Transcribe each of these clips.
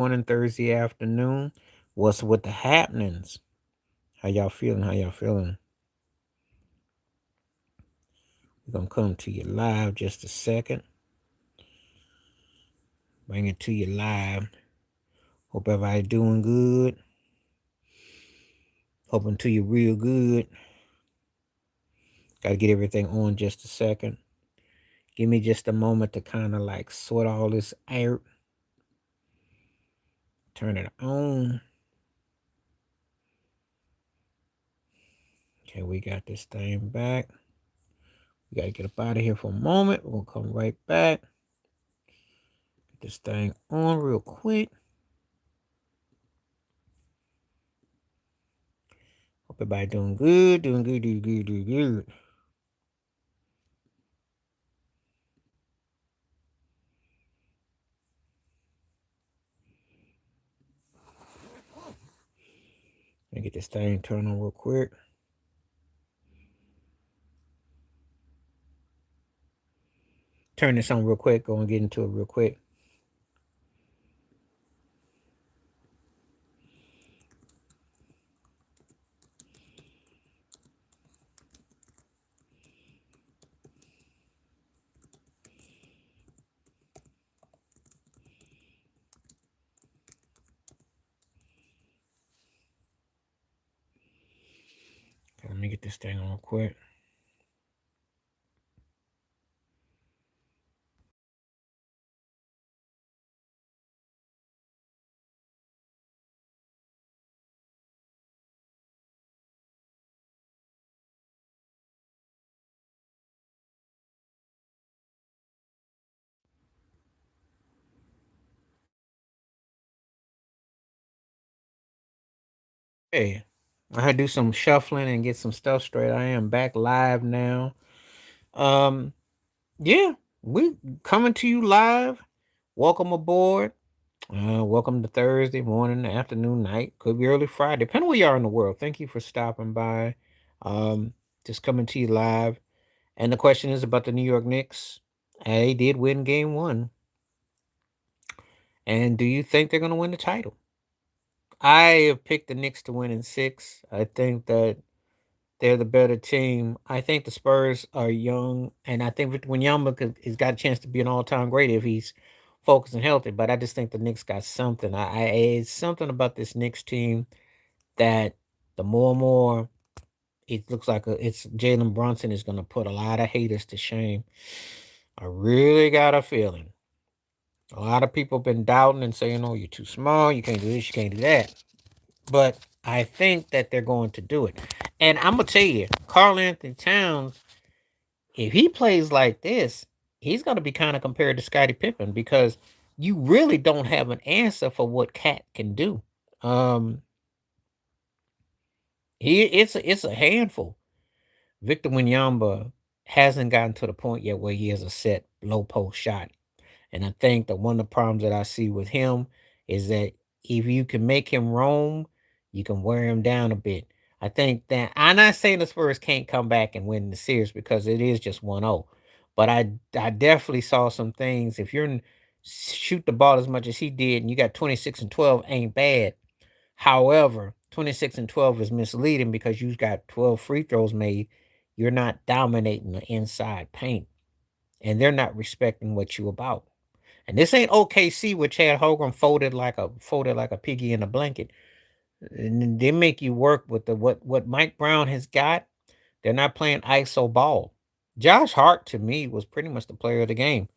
Morning, Thursday afternoon. What's with the happenings? How y'all feeling? How y'all feeling? We're gonna come to you live just a second. Bring it to you live. Hope everybody doing good. Hoping to you real good. Gotta get everything on just a second. Give me just a moment to kind of like sort all this out. Turn it on. Okay, we got this thing back. We gotta get up out of here for a moment. We're gonna come right back. Get this thing on real quick. Hope everybody doing good, doing good, doing good, doing good. Let me get this thing turned on real quick. Turn this on real quick. Go and get into it real quick. Okay, let me get this thing on real quick. Hey, I had to do some shuffling and get some stuff straight. I am back live now. Um, yeah, we coming to you live. Welcome aboard. Welcome to Thursday morning, afternoon, night. Could be early Friday, depending where you are in the world. Thank you for stopping by. Just coming to you live. And the question is about the New York Knicks. They did win game one. And do you think they're going to win the title? I have picked the Knicks to win in six. I think that they're the better team. I think the Spurs are young, and I think Victor Wembanyama has got a chance to be an all-time great if he's focused and healthy. But I just think the Knicks got something. It's something about this Knicks team that the more it looks like it's Jalen Brunson is going to put a lot of haters to shame. I really got a feeling. A lot of people have been doubting and saying, "Oh, you're too small. You can't do this. You can't do that." But I think that they're going to do it. And I'm gonna tell you, Karl Anthony Towns, if he plays like this, he's gonna be kind of compared to Scottie Pippen because you really don't have an answer for what Cat can do. Um, it's a handful. Victor Wembanyama hasn't gotten to the point yet where he has a set low post shot. And I think that one of the problems that I see with him is that if you can make him roam, you can wear him down a bit. I think that I'm not saying the Spurs can't come back and win the series because it is just 1-0. But I definitely saw some things. If you're shoot the ball as much as he did and you got 26 and 12 ain't bad. However, 26 and 12 is misleading because you've got 12 free throws made. You're not dominating the inside paint. And they're not respecting what you about. And this ain't OKC with Chad Hogan folded like a piggy in a blanket. And they make you work with the what Mike Brown has got. They're not playing ISO ball. Josh Hart to me was pretty much the player of the game.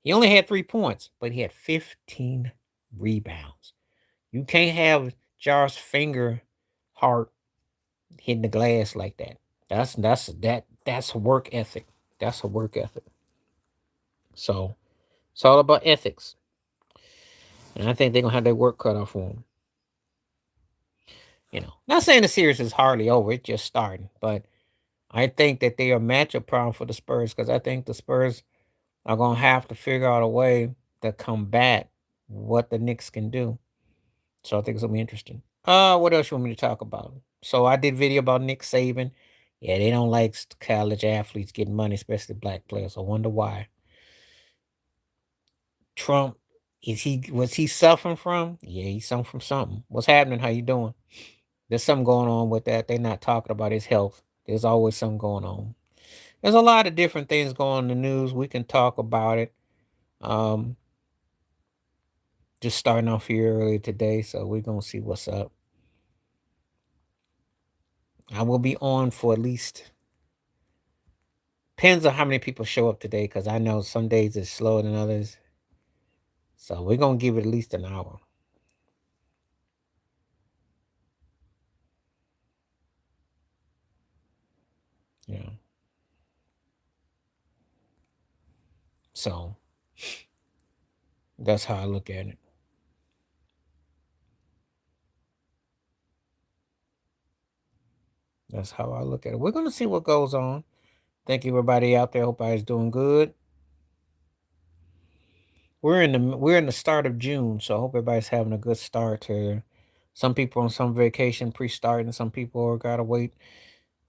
He only had 3 points, but he had 15 rebounds. You can't have Josh Finger Hart hitting the glass like that. That's work ethic. That's a work ethic. So it's all about ethics. And I think they're gonna have their work cut off for them. Not saying the series is hardly over; it's just starting. But I think that they are a matchup problem for the Spurs because I think the Spurs are gonna have to figure out a way to combat what the Knicks can do. So I think it's gonna be interesting. What else you want me to talk about? So I did video about Nick Saban. Yeah, they don't like college athletes getting money, especially black players. I wonder why. Trump Was he suffering from? Yeah, he's suffering from something. What's happening? How you doing? There's something going on with that. They're not talking about his health. There's always something going on. There's a lot of different things going on in the news. We can talk about it. Um, just starting off here early today, so we're gonna see what's up. I will be on for at least depends on how many people show up today, because I know some days it's slower than others. So we're gonna give it at least an hour. Yeah. So that's how I look at it. That's how I look at it. We're gonna see what goes on. Thank you, everybody out there. Hope everybody's doing good. We're in the start of June, so I hope everybody's having a good start to. Some people on some vacation pre-starting. Some people gotta wait.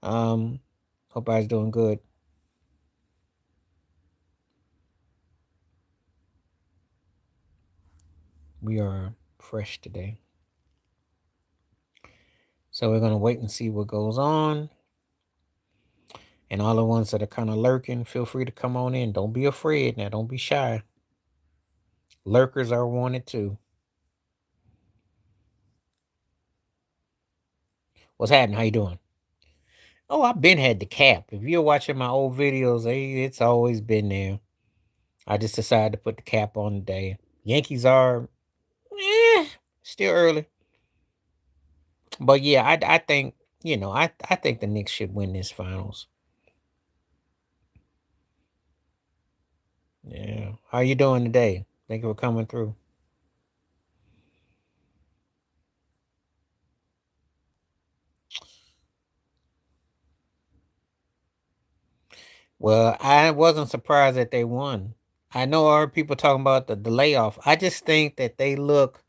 Um, hope everybody's doing good. We are fresh today, so we're gonna wait and see what goes on. And all the ones that are kind of lurking, feel free to come on in. Don't be afraid now. Don't be shy. Lurkers are wanted too. What's happening? How you doing? Oh, I've been had the cap. If you're watching my old videos, it's always been there. I just decided to put the cap on today. Yankees are, still early, but yeah, I think I think the Knicks should win this finals. Yeah, how you doing today? Thank you for coming through. Well, I wasn't surprised that they won. I know I heard people talking about the layoff. I just think that they look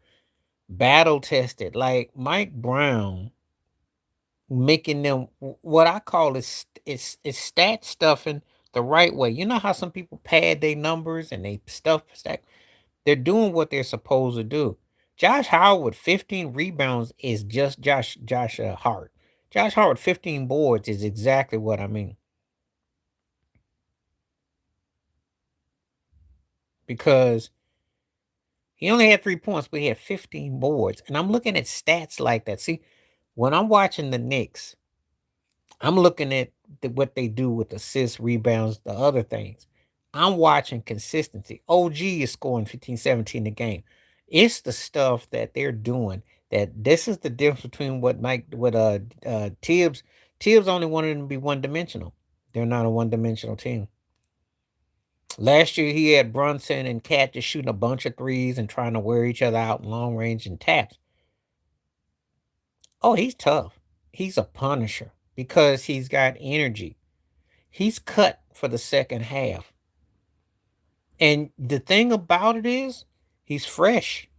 battle tested. Like Mike Brown making them what I call is stat stuffing the right way. You know how some people pad their numbers and they stuff stack. They're doing what they're supposed to do. Josh Howard with 15 rebounds is just Josh Hart. Josh Howard 15 boards is exactly what I mean. Because he only had 3 points, but he had 15 boards. And I'm looking at stats like that. See, when I'm watching the Knicks, I'm looking at what they do with assists, rebounds, the other things. I'm watching consistency. OG is scoring 15, 17 a game. It's the stuff that they're doing that this is the difference between Tibbs. Tibbs only wanted them to be one dimensional. They're not a one dimensional team. Last year he had Brunson and Cat just shooting a bunch of threes and trying to wear each other out in long range and taps. Oh, he's tough. He's a punisher because he's got energy. He's cut for the second half. And the thing about it is, he's fresh.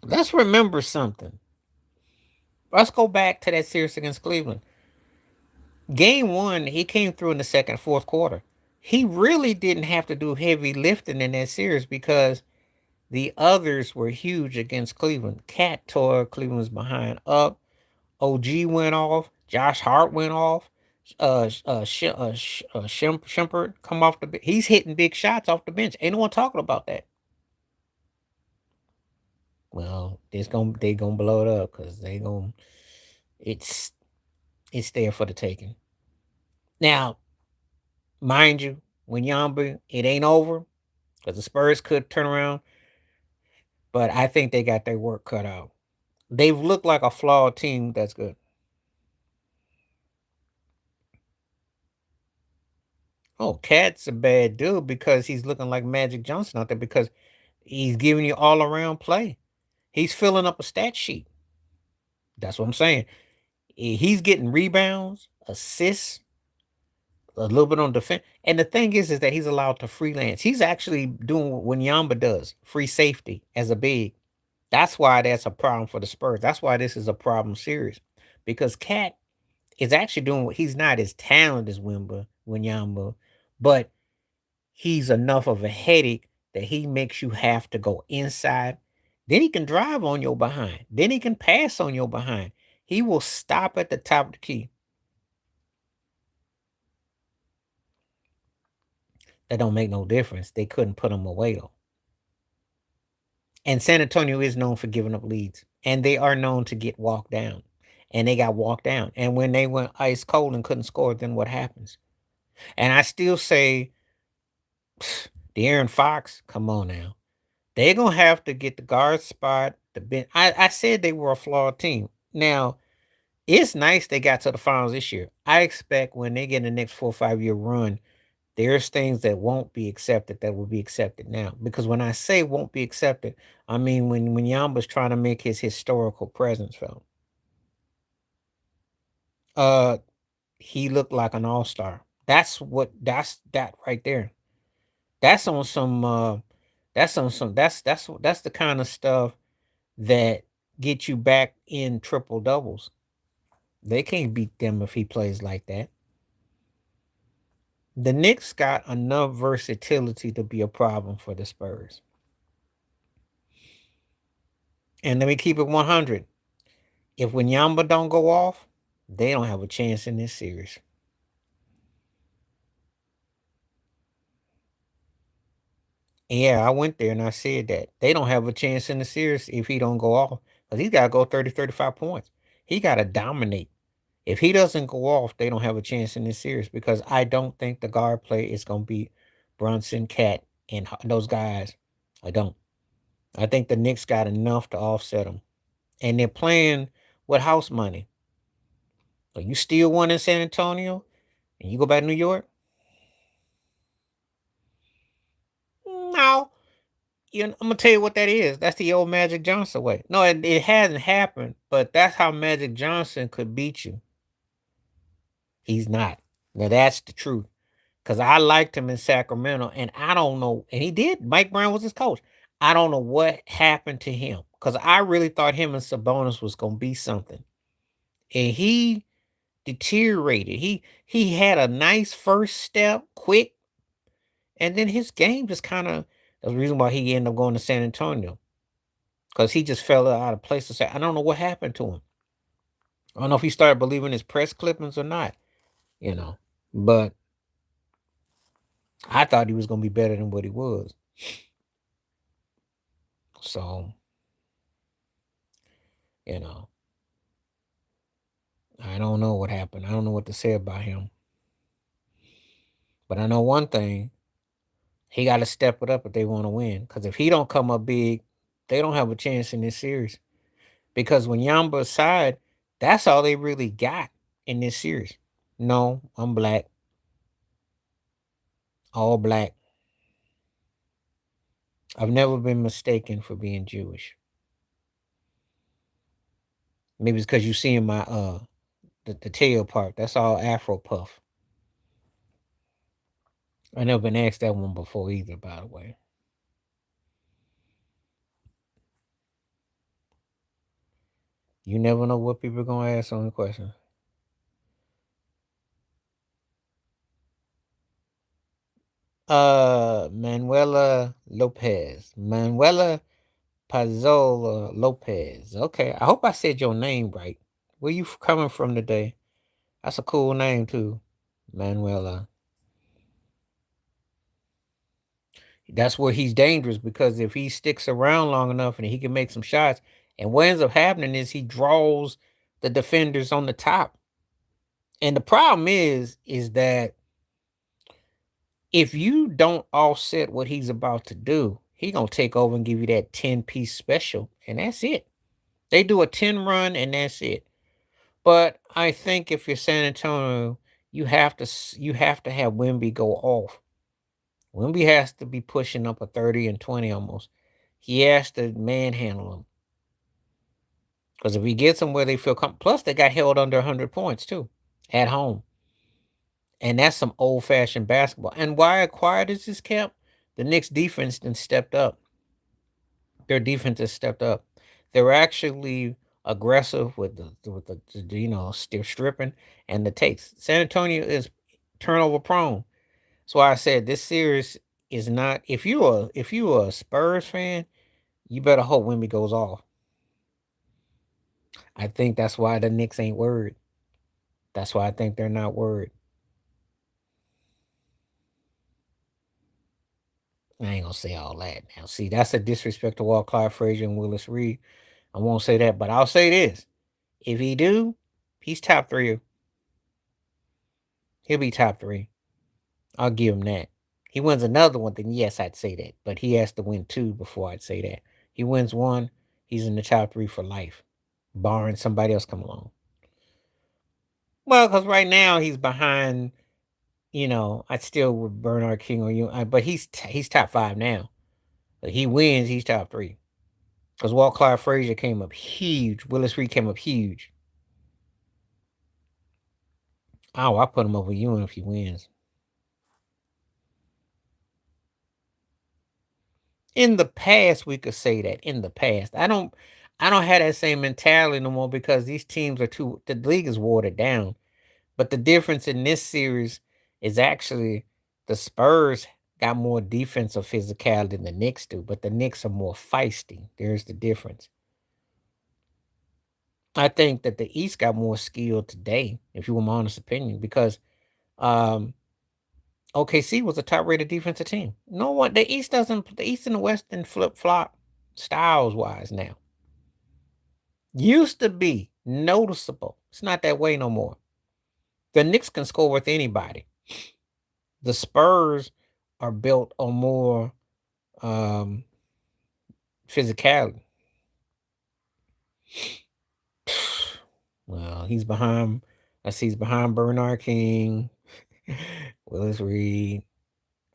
Let's remember something. Let's go back to that series against Cleveland. Game one, he came through in the second, fourth quarter. He really didn't have to do heavy lifting in that series because the others were huge against Cleveland. Cat tore Cleveland's behind up. OG went off. Josh Hart went off. Shumpert come off the bench. He's hitting big shots off the bench. Ain't no one talking about that. Well, they gonna blow it up because they gonna it's it's there for the taking. Now, mind you, when Yamba, it ain't over because the Spurs could turn around, but I think they got their work cut out. They've looked like a flawed team that's good. Oh, Cat's a bad dude because he's looking like Magic Johnson out there because he's giving you all around play. He's filling up a stat sheet. That's what I'm saying. He's getting rebounds, assists, a little bit on defense. And the thing is that he's allowed to freelance. He's actually doing what Yamba does, free safety as a big. That's why that's a problem for the Spurs. That's why this is a problem series. Because Cat is actually doing what he's not as talented as Wimba, Winyamba, but he's enough of a headache that he makes you have to go inside. Then he can drive on your behind. Then he can pass on your behind. He will stop at the top of the key. That don't make no difference. They couldn't put him away though. And San Antonio is known for giving up leads. And they are known to get walked down. And they got walked down. And when they went ice cold and couldn't score, then what happens? And I still say, De'Aaron Fox, come on now. They're gonna have to get the guard spot. The bench. I said they were a flawed team. Now, it's nice they got to the finals this year. I expect when they get the next 4 or 5 year run, there's things that won't be accepted that will be accepted now. Because when I say won't be accepted, I mean when Yamba's trying to make his historical presence felt. Uh he looked like an all-star. That's that right there. That's on some that's on some that's the kind of stuff that get you back in triple doubles. They can't beat them if he plays like that. The Knicks got enough versatility to be a problem for the Spurs. And let me keep it 100. If Wanyamba don't go off, they don't have a chance in this series. Yeah, I went there and I said that. They don't have a chance in the series if he don't go off. Because he's got to go 30, 35 points. He got to dominate. If he doesn't go off, they don't have a chance in this series because I don't think the guard play is going to be Brunson, Cat, and those guys. I don't. I think the Knicks got enough to offset them. And they're playing with house money. So you steal one in San Antonio and you go back to New York? No. I'm gonna tell you what that is. That's the old Magic Johnson way. No, it hasn't happened, but that's how Magic Johnson could beat you. He's not. Now that's the truth. Because I liked him in Sacramento, and I don't know, and he did. Mike Brown was his coach. I don't know what happened to him. Because I really thought him and Sabonis was gonna be something. And he deteriorated. He had a nice first step, quick, and then his game just kind of that's the reason why he ended up going to San Antonio. Because he just fell out of place to say, I don't know what happened to him. I don't know if he started believing his press clippings or not, you know. But I thought he was gonna be better than what he was. So, you know, I don't know what happened. I don't know what to say about him. But I know one thing. He got to step it up if they want to win. Because if he don't come up big, they don't have a chance in this series. Because when Yamba aside, that's all they really got in this series. No, I'm black. All black. I've never been mistaken for being Jewish. Maybe it's because you see in my the tail part. That's all Afro puff. I never been asked that one before either, by the way. You never know what people are gonna ask on the question. Manuela Lopez. Manuela Pazola Lopez. Okay, I hope I said your name right. Where you coming from today? That's a cool name too, Manuela. That's where he's dangerous because if he sticks around long enough and he can make some shots, and what ends up happening is he draws the defenders on the top. And the problem is that if you don't offset what he's about to do, he gonna take over and give you that 10-piece special, and that's it. They do a 10 run and that's it. But I think if you're San Antonio, you have to have Wemby go off. Wemby has to be pushing up a 30 and 20 almost. He has to manhandle them. Because if he gets them where they feel plus they got held under 100 points too at home. And that's some old fashioned basketball. And why acquired is this camp? The Knicks defense then stepped up. Their defense has stepped up. They're actually aggressive with the still stripping and the takes. San Antonio is turnover prone. That's why I said this series is not. If you are a Spurs fan, you better hope Wemby goes off. I think that's why the Knicks ain't worried. That's why I think they're not worried. I ain't gonna say all that now. See, that's a disrespect to Walt Clyde Frazier and Willis Reed. I won't say that, but I'll say this: if he do, he's top three. He'll be top three. I'll give him that. He wins another one, then yes, I'd say that. But he has to win two before I'd say that. He wins one, he's in the top three for life, barring somebody else come along. Well, because right now he's behind. I'd still with Bernard King or you, but he's top five now. If he wins, he's top three. Because Walt Clyde Frazier came up huge. Willis Reed came up huge. Oh, I put him over Ewing if he wins. In the past, we could say that. In the past, I don't have that same mentality no more because these teams are too. The league is watered down. But the difference in this series is actually the Spurs got more defensive physicality than the Knicks do, but the Knicks are more feisty. There's the difference. I think that the East got more skill today, if you want my honest opinion, because um, OKC was a top rated defensive team. No one, the East doesn't, the East and the West didn't flip flop styles wise now. Used to be noticeable. It's not that way no more. The Knicks can score with anybody. The Spurs are built on more um, physicality. Well, he's behind. I see he's behind Bernard King, Willis Reed,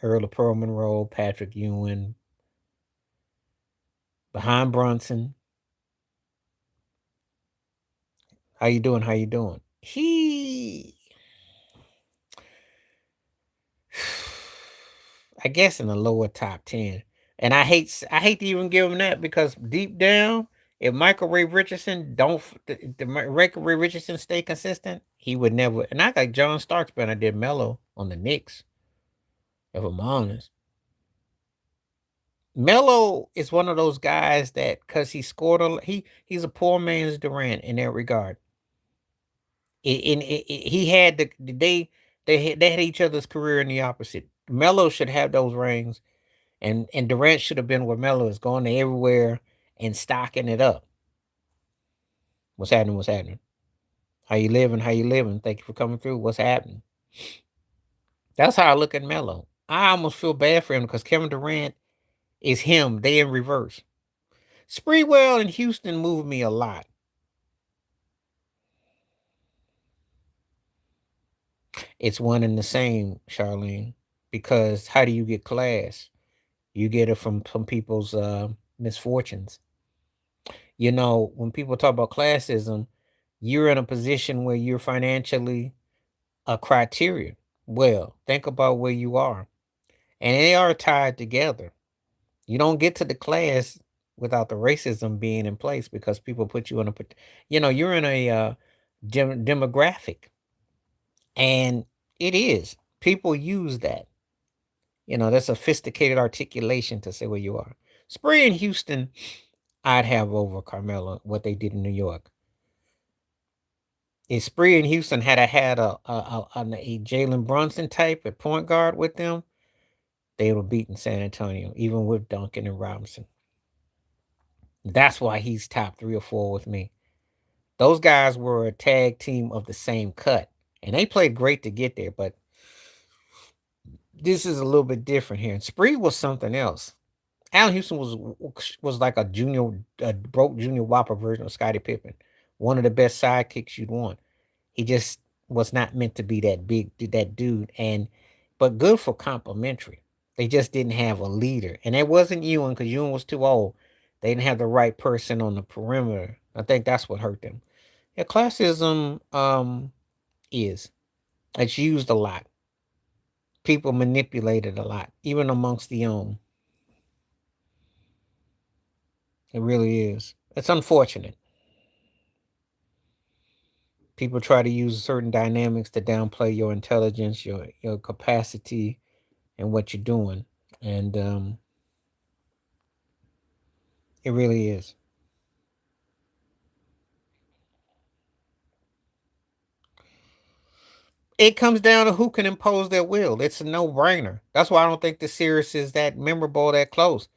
Earl of Pearl Monroe, Patrick Ewing, behind Brunson. How you doing? How you doing? I guess in the lower top 10. And I hate to even give him that because deep down, if Michael Ray Richardson don't Michael Ray Richardson stay consistent, he would never. And I got John Starks, but I did Melo on the Knicks. If I'm honest, Melo is one of those guys that because he scored he's a poor man's Durant in that regard. He had they had each other's career in the opposite. Melo should have those rings, and Durant should have been where Melo is, going to everywhere and stocking it up. What's happening? What's happening? How you living? How you living? Thank you for coming through. What's happening? That's how I look at Melo. I almost feel bad for him because Kevin Durant is him. They in reverse. Spreewell in Houston moved me a lot. It's one and the same, Charlene. Because how do you get class? You get it from people's misfortunes. When people talk about classism, you're in a position where you're financially a criteria. Well, think about where you are. And they are tied together. You don't get to the class without the racism being in place because people put you in you're in a demographic. And it is. People use that. That's sophisticated articulation to say where you are. Spree in Houston, I'd have over Carmelo, what they did in New York. If Spree in Houston had had a Jalen Brunson type at point guard with them, they would have beaten San Antonio, even with Duncan and Robinson. That's why he's top 3 or 4 with me. Those guys were a tag team of the same cut, and they played great to get there, but this is a little bit different here. And Spree was something else. Allen Houston was like a broke Junior Whopper version of Scottie Pippen. One of the best sidekicks you'd want. He just was not meant to be that dude, but good for complimentary. They just didn't have a leader, and it wasn't Ewing because Ewing was too old. They didn't have the right person on the perimeter. I think that's what hurt them. Yeah, classism is it's used a lot. People manipulate it a lot, even amongst the young. It really is. It's unfortunate. People try to use certain dynamics to downplay your intelligence, your capacity, and what you're doing. And it really is. It comes down to who can impose their will. It's a no-brainer. That's why I don't think the series is that memorable, that close.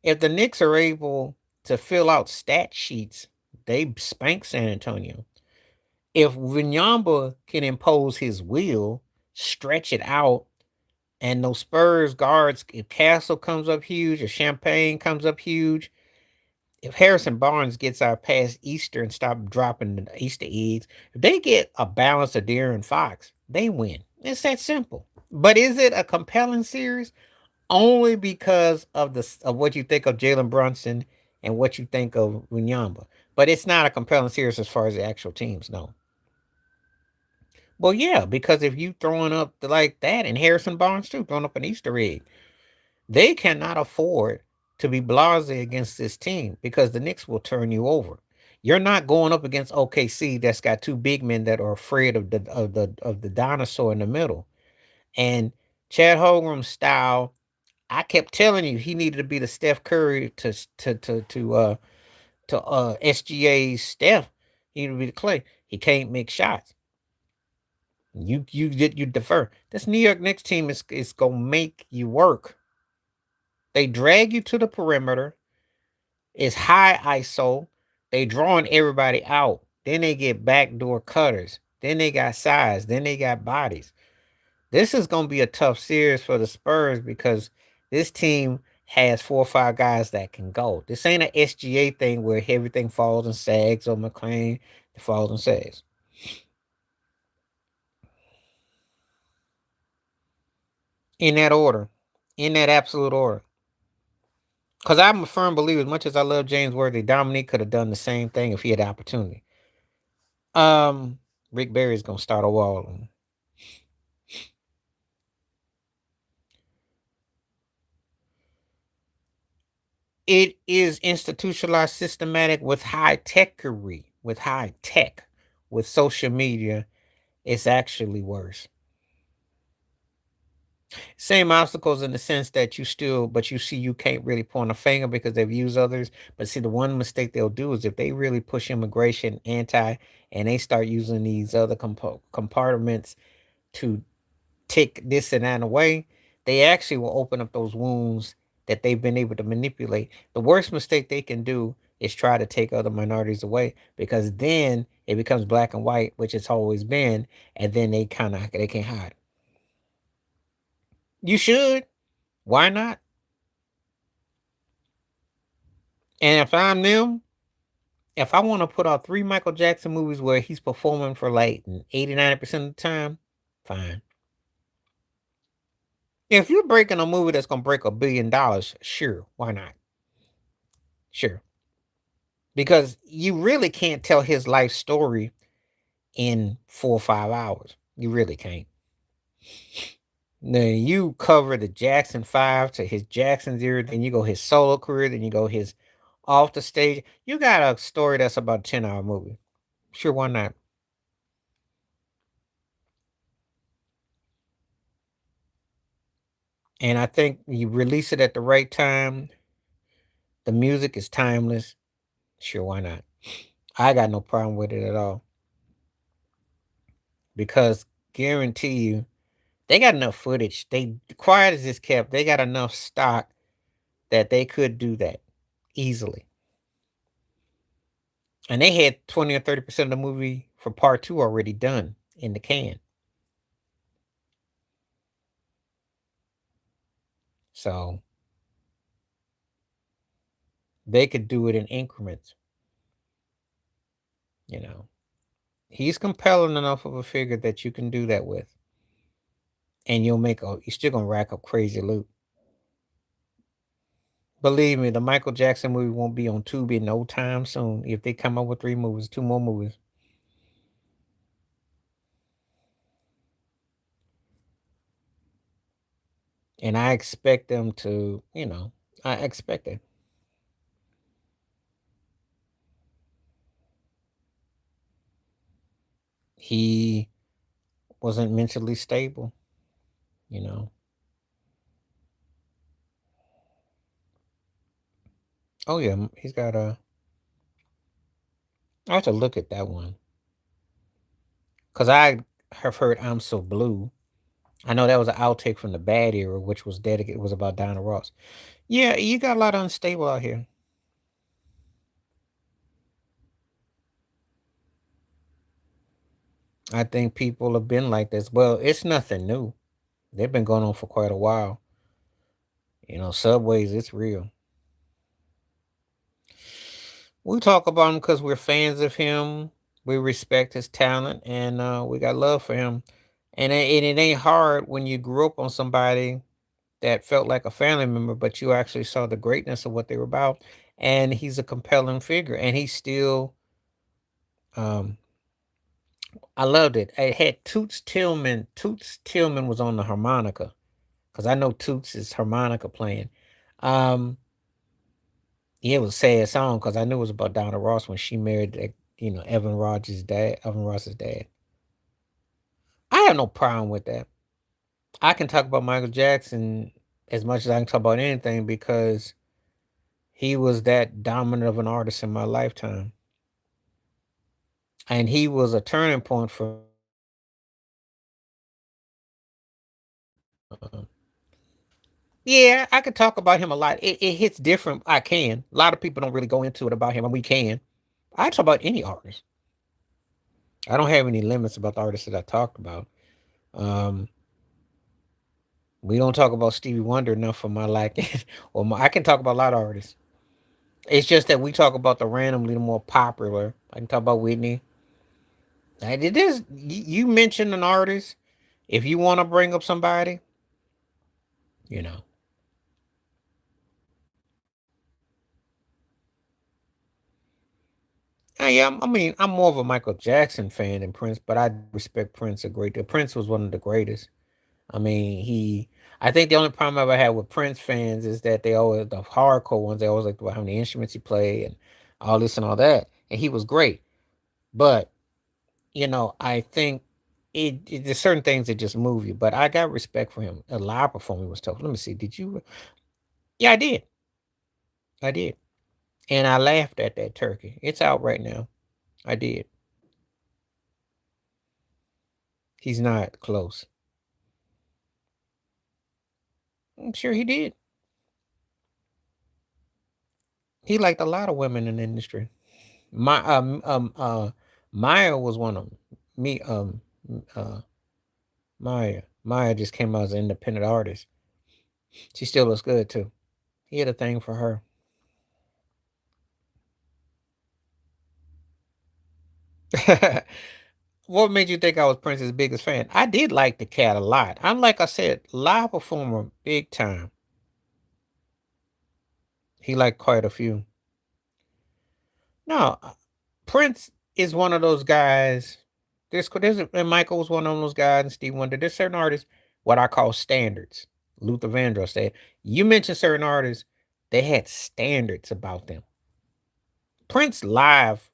If the Knicks are able to fill out stat sheets, they spank San Antonio. If Vinyamba can impose his will, stretch it out, and those Spurs guards, if Castle comes up huge, or Champagne comes up huge, if Harrison Barnes gets out past Easter and stop dropping the Easter eggs, if they get a balance of De'Aaron Fox, they win. It's that simple. But is it a compelling series? Only because of what you think of Jalen Brunson and what you think of Winyamba. But it's not a compelling series as far as the actual teams, no. Well, yeah, because if you throwing up like that, and Harrison Barnes too throwing up an Easter egg, they cannot afford to be blasé against this team because the Knicks will turn you over. You're not going up against OKC that's got two big men that are afraid of the dinosaur in the middle. And Chad Holmgren's style, I kept telling you he needed to be the Steph Curry to SGA's Steph. He needed to be the Clay. He can't make shots. You defer. This New York Knicks team is gonna make you work. They drag you to the perimeter. It's high ISO. They drawing everybody out. Then they get backdoor cutters. Then they got size. Then they got bodies. This is gonna be a tough series for the Spurs because this team has 4 or 5 guys that can go. This ain't an SGA thing where everything falls and sags or McLean falls and sags. In that order. In that absolute order. Because I'm a firm believer, as much as I love James Worthy, Dominique could have done the same thing if he had the opportunity. Um, Rick Barry's gonna start a wall. It is institutionalized, systematic with high techery, with high tech, with social media. It's actually worse. Same obstacles in the sense that but you see, you can't really point a finger because they've used others. But see, the one mistake they'll do is if they really push immigration and they start using these other compartments to take this and that away, they actually will open up those wounds that they've been able to manipulate. The worst mistake they can do is try to take other minorities away because then it becomes black and white, which it's always been, and then they can't hide. You should. Why not? And if I'm them, if I want to put out 3 Michael Jackson movies where he's performing for like 80-90% of the time, fine. If you're breaking a movie that's gonna break $1 billion, sure, why not? Sure. Because you really can't tell his life story in 4 or 5 hours. You really can't. Then you cover the Jackson 5 to his Jackson 0, then you go his solo career, then you go his off the stage. You got a story that's about a 10-hour movie. Sure, why not? And I think you release it at the right time. The music is timeless. Sure, why not? I got no problem with it at all. Because guarantee you, they got enough footage. They quiet as it's kept, they got enough stock that they could do that easily. And they had 20 or 30% of the movie for part two already done in the can. So they could do it in increments, you know. He's compelling enough of a figure that you can do that with. And you're still gonna rack up crazy loot. Believe me, the Michael Jackson movie won't be on Tubi no time soon. If they come up with 3 movies, 2 more movies. And I expect them to, I expect it. He wasn't mentally stable, you know. Oh yeah, he's got a. I have to look at that one because I have heard "I'm So Blue." I know that was an outtake from the Bad Era, which was dedicated was about Diana Ross. Yeah, you got a lot of unstable out here. I think people have been like this. Well, it's nothing new. They've been going on for quite a while. Subways, it's real. We talk about him because we're fans of him. We respect his talent, and we got love for him. And it ain't hard when you grew up on somebody that felt like a family member, but you actually saw the greatness of what they were about. And he's a compelling figure, and he's still. Um, I loved it. I had Toots Tillman. Toots Tillman was on the harmonica because I know Toots is harmonica playing. Um, yeah, it was a sad song because I knew it was about Donna Ross when she married, Evan Ross's dad. I have no problem with that. I can talk about Michael Jackson as much as I can talk about anything because he was that dominant of an artist in my lifetime, and he was a turning point for. Uh, yeah, I could talk about him a lot. It hits different. I can. A lot of people don't really go into it about him, and we can. I talk about any artist. I don't have any limits about the artists that I talked about. Um, we don't talk about Stevie Wonder enough for my liking. I can talk about a lot of artists. It's just that we talk about the randomly the more popular. I can talk about Whitney. And it is you mention an artist. If you want to bring up somebody, you know. I mean, I'm more of a Michael Jackson fan than Prince, but I respect Prince a great deal. Prince was one of the greatest. I mean, I think the only problem I ever had with Prince fans is that they always, the hardcore ones, they always like about how many instruments he played and all this and all that. And he was great. But, I think there's certain things that just move you. But I got respect for him. A live performance was tough. Let me see. Did you? Yeah, I did. I did. And I laughed at that turkey. It's out right now. I did. He's not close. I'm sure he did. He liked a lot of women in the industry. My Maya was one of them. Me Maya just came out as an independent artist. She still looks good too. He had a thing for her. What made you think I was Prince's biggest fan? I did like the cat a lot. I'm like I said, live performer, big time. He liked quite a few. No, Prince is one of those guys. And Michael was one of those guys, and Steve Wonder. There's certain artists, what I call standards. Luther Vandross said, you mentioned certain artists, they had standards about them. Prince live,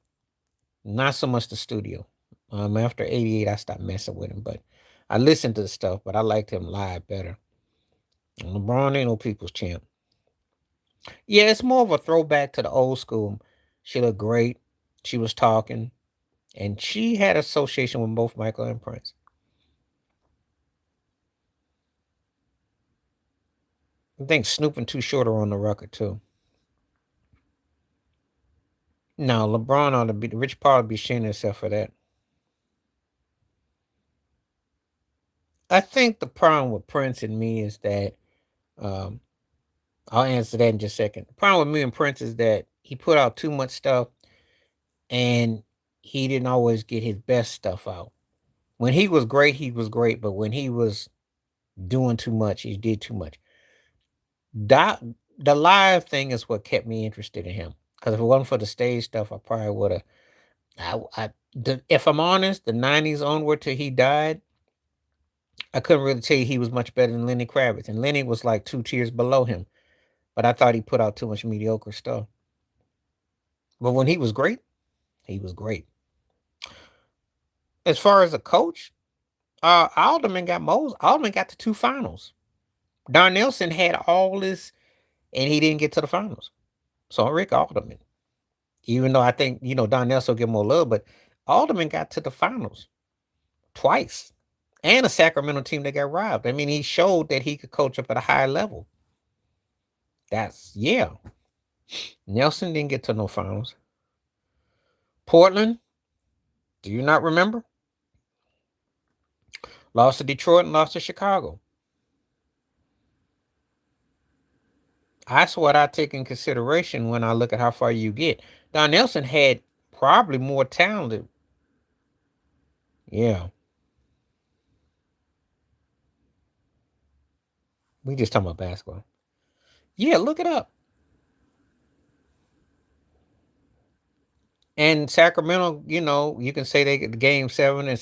not so much the studio. After '88, I stopped messing with him, but I listened to the stuff, but I liked him live better. And LeBron ain't no people's champ. Yeah, it's more of a throwback to the old school. She looked great. She was talking. And she had association with both Michael and Prince. I think Snoop and Too Short are on the record too. No, LeBron ought to be Rich Paul would be shaming himself for that. I think the problem with Prince and me is that um, I'll answer that in just a second. The problem with me and Prince is that he put out too much stuff and he didn't always get his best stuff out. When he was great, but when he was doing too much, he did too much. That the live thing is what kept me interested in him. Because if it wasn't for the stage stuff, I probably would have. If I'm honest, the '90s onward till he died, I couldn't really tell you he was much better than Lenny Kravitz, and Lenny was like 2 tiers below him. But I thought he put out too much mediocre stuff. But when he was great, he was great. As far as a coach, Alderman got to two finals. Don Nelson had all this, and he didn't get to the finals. So Rick Alderman, even though I think Don Nelson will get more love, but Alderman got to the finals twice, and a Sacramento team that got robbed. I mean, he showed that he could coach up at a high level. That's yeah. Nelson didn't get to no finals. Portland, do you not remember? Lost to Detroit and lost to Chicago. That's what I take in consideration when I look at how far you get. Don Nelson had probably more talent. Yeah, we just talking about basketball. Yeah, look it up. And Sacramento, you can say they get the game 7 and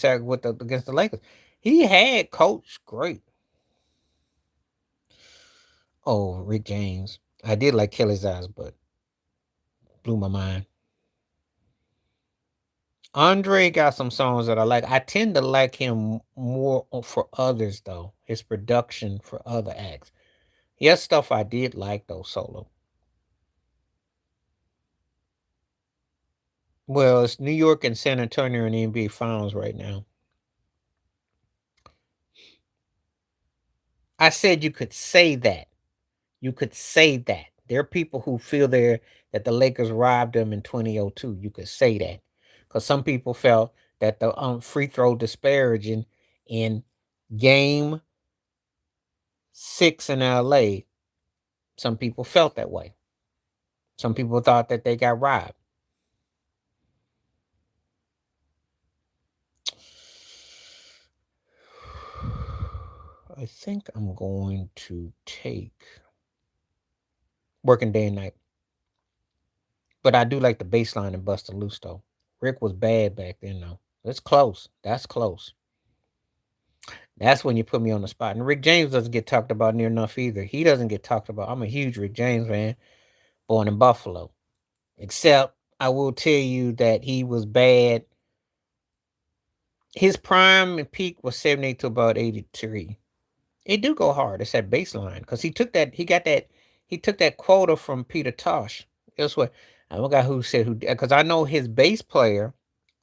against the Lakers. He had coached great. Oh, Rick James. I did like Kelly's Eyes, but blew my mind. Andre got some songs that I like. I tend to like him more for others though. His production for other acts. He has stuff I did like though solo. Well, it's New York and San Antonio in the NBA Finals right now. I said you could say that. You could say that. There are people who feel that the Lakers robbed them in 2002. You could say that. Because some people felt that the free throw disparaging in game 6 in LA, some people felt that way. Some people thought that they got robbed. I think I'm going to take Working Day and Night. But I do like the baseline and Busta Loose though. Rick was bad back then though. It's close. That's close. That's when you put me on the spot. And Rick James doesn't get talked about near enough either. He doesn't get talked about. I'm a huge Rick James fan, born in Buffalo. Except I will tell you that he was bad. His prime and peak was 78 to about 83. It do go hard. It's that baseline. Because he took that quota from Peter Tosh. That's what I forgot who said who, because I know his bass player,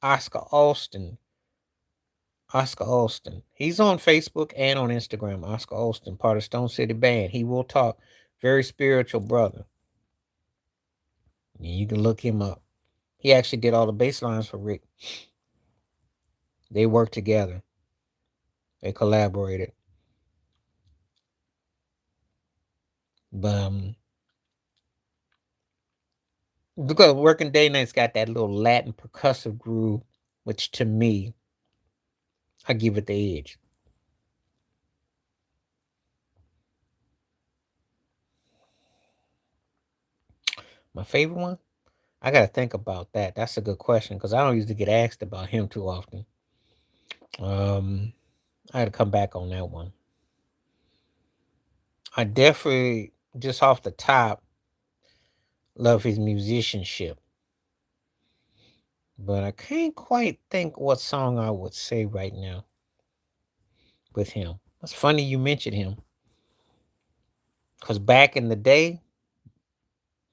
Oscar Alston. Oscar Alston. He's on Facebook and on Instagram. Oscar Alston, part of Stone City Band. He will talk. Very spiritual brother. You can look him up. He actually did all the bass lines for Rick. They worked together. They collaborated. But because Working Day Night's got that little Latin percussive groove, which to me, I give it the edge. My favorite one? I gotta think about that. That's a good question because I don't usually get asked about him too often. I had to come back on that one. I definitely, just off the top, love his musicianship. But I can't quite think what song I would say right now with him. It's funny you mentioned him. Because back in the day,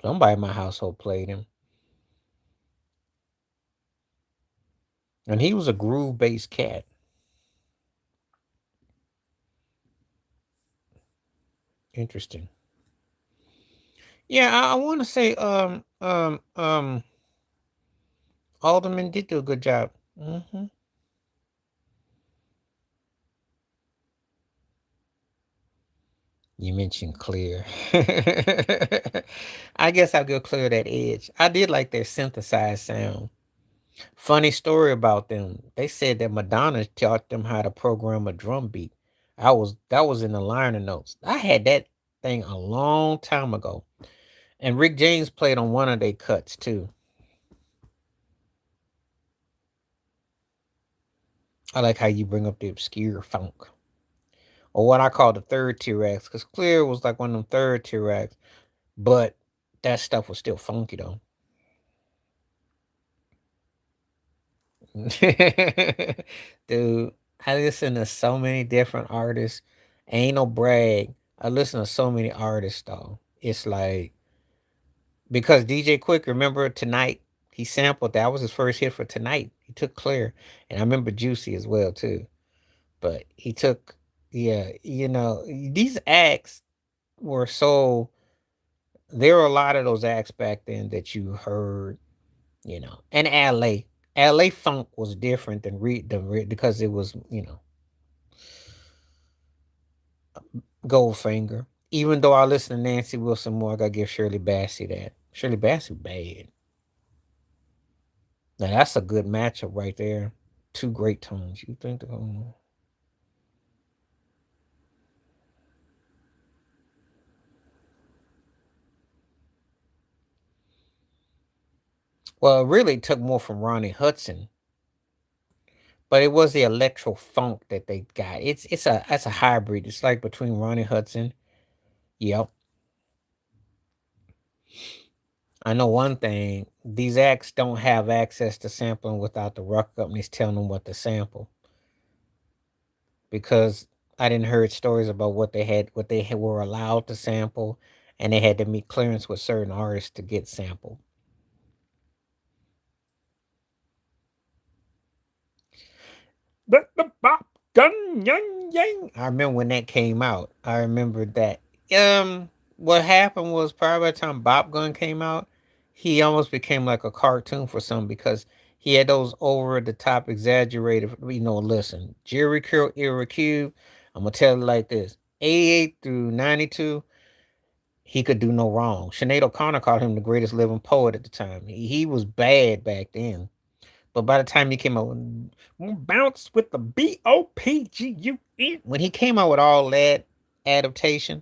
somebody in my household played him. And he was a groove based cat. Interesting. Yeah, I want to say Alderman did do a good job. You mentioned Clear. I guess I'll go Clear that edge. I did like their synthesized sound. Funny story about them. They said that Madonna taught them how to program a drum beat. That was in the liner notes. I had that thing a long time ago. And Rick James played on one of their cuts too. I like how you bring up the obscure funk. Or what I call the third tier acts. Because Clear was like one of them third tier acts. But that stuff was still funky though. Dude, I listen to so many different artists. Ain't no brag. I listen to so many artists though. It's like because DJ Quick, remember Tonight? He sampled that was his first hit for Tonight. He took Clear, and I remember Juicy as well too. But he took, yeah, these acts were so. There were a lot of those acts back then that you heard, and LA funk was different than because it was Goldfinger. Even though I listen to Nancy Wilson more, I gotta give Shirley Bassey that. Shirley Bassey bad. Now that's a good matchup right there. Two great tones. You think? Well, it really took more from Ronnie Hudson, but it was the electro funk that they got. It's a hybrid. It's like between Ronnie Hudson. Yep. I know one thing. These acts don't have access to sampling without the record companies telling them what to sample. Because I didn't heard stories about what they were allowed to sample, and they had to meet clearance with certain artists to get sampled. The bop gun yang yang. I remember when that came out. I remember that. What happened was probably by the time Bop Gun came out, he almost became like a cartoon for some because he had those over the top exaggerated. Listen, Jerry Curl Era Cube. I'm gonna tell it like this: 88 through 92, he could do no wrong. Sinead O'Connor called him the greatest living poet at the time. He was bad back then. But by the time he came out, bounce with the Bopgun. When he came out with all that adaptation,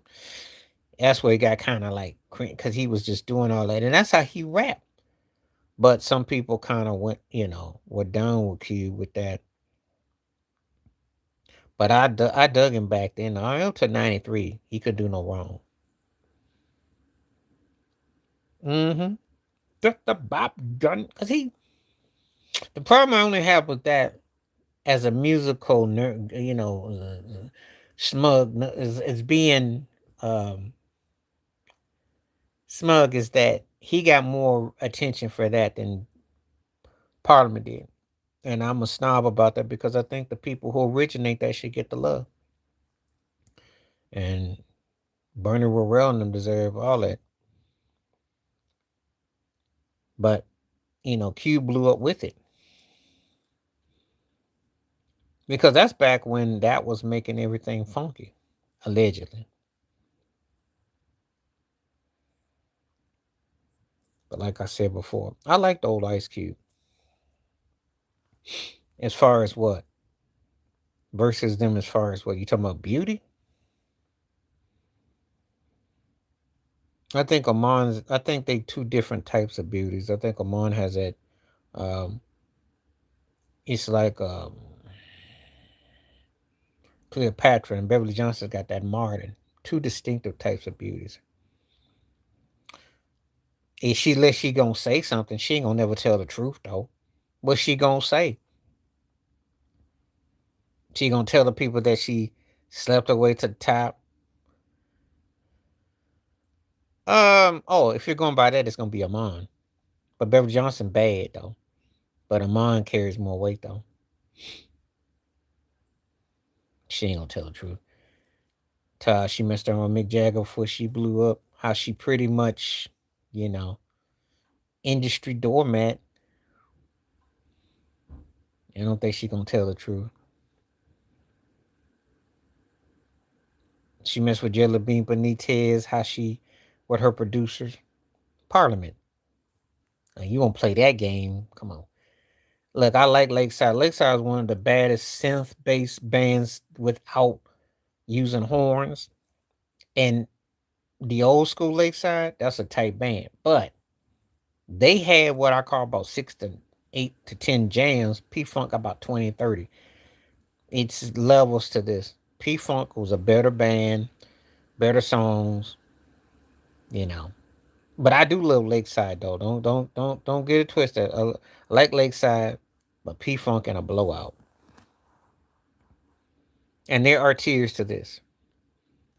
that's where he got kind of like, because he was just doing all that, and that's how he rapped. But some people kind of were done with Cube with that. But I dug him back then. I up to 93. He could do no wrong. Mm-hmm. The Bop Gun. Because the problem I only have with that as a musical nerd, smug, is being um, smug is that he got more attention for that than Parliament did. And I'm a snob about that because I think the people who originate that should get the love. And Bernie Worrell and them deserve all that. But, Q blew up with it. Because that's back when that was making everything funky, allegedly. But like I said before, I like the old Ice Cube. As far as what? Versus them as far as what? You talking about beauty? I think they two different types of beauties. I think Amon has that um it's like Cleopatra, and Beverly Johnson's got that Martin. Two distinctive types of beauties. If she gonna say something, she ain't gonna never tell the truth though. What she gonna say? She gonna tell the people that she slept her way to the top. Oh, if you're going by that, it's gonna be Amon. But Beverly Johnson bad though. But Amon carries more weight though. She ain't gonna tell the truth. She messed around with Mick Jagger before she blew up. How she pretty much, you know, industry doormat. I don't think she gonna tell the truth. She messed with Jelly Bean Benitez. How she, with her producers, Parliament. Now, you won't play that game? Come on. Look, I like Lakeside. Lakeside is one of the baddest synth-based bands without using horns. And the old school Lakeside, that's a tight band. But they had what I call about 6 to 8 to 10 jams. P Funk about 20 30. It's levels to this. P Funk was a better band, better songs, you know. But I do love Lakeside though. Don't get it twisted. I like Lakeside, but P Funk and a blowout. And there are tiers to this.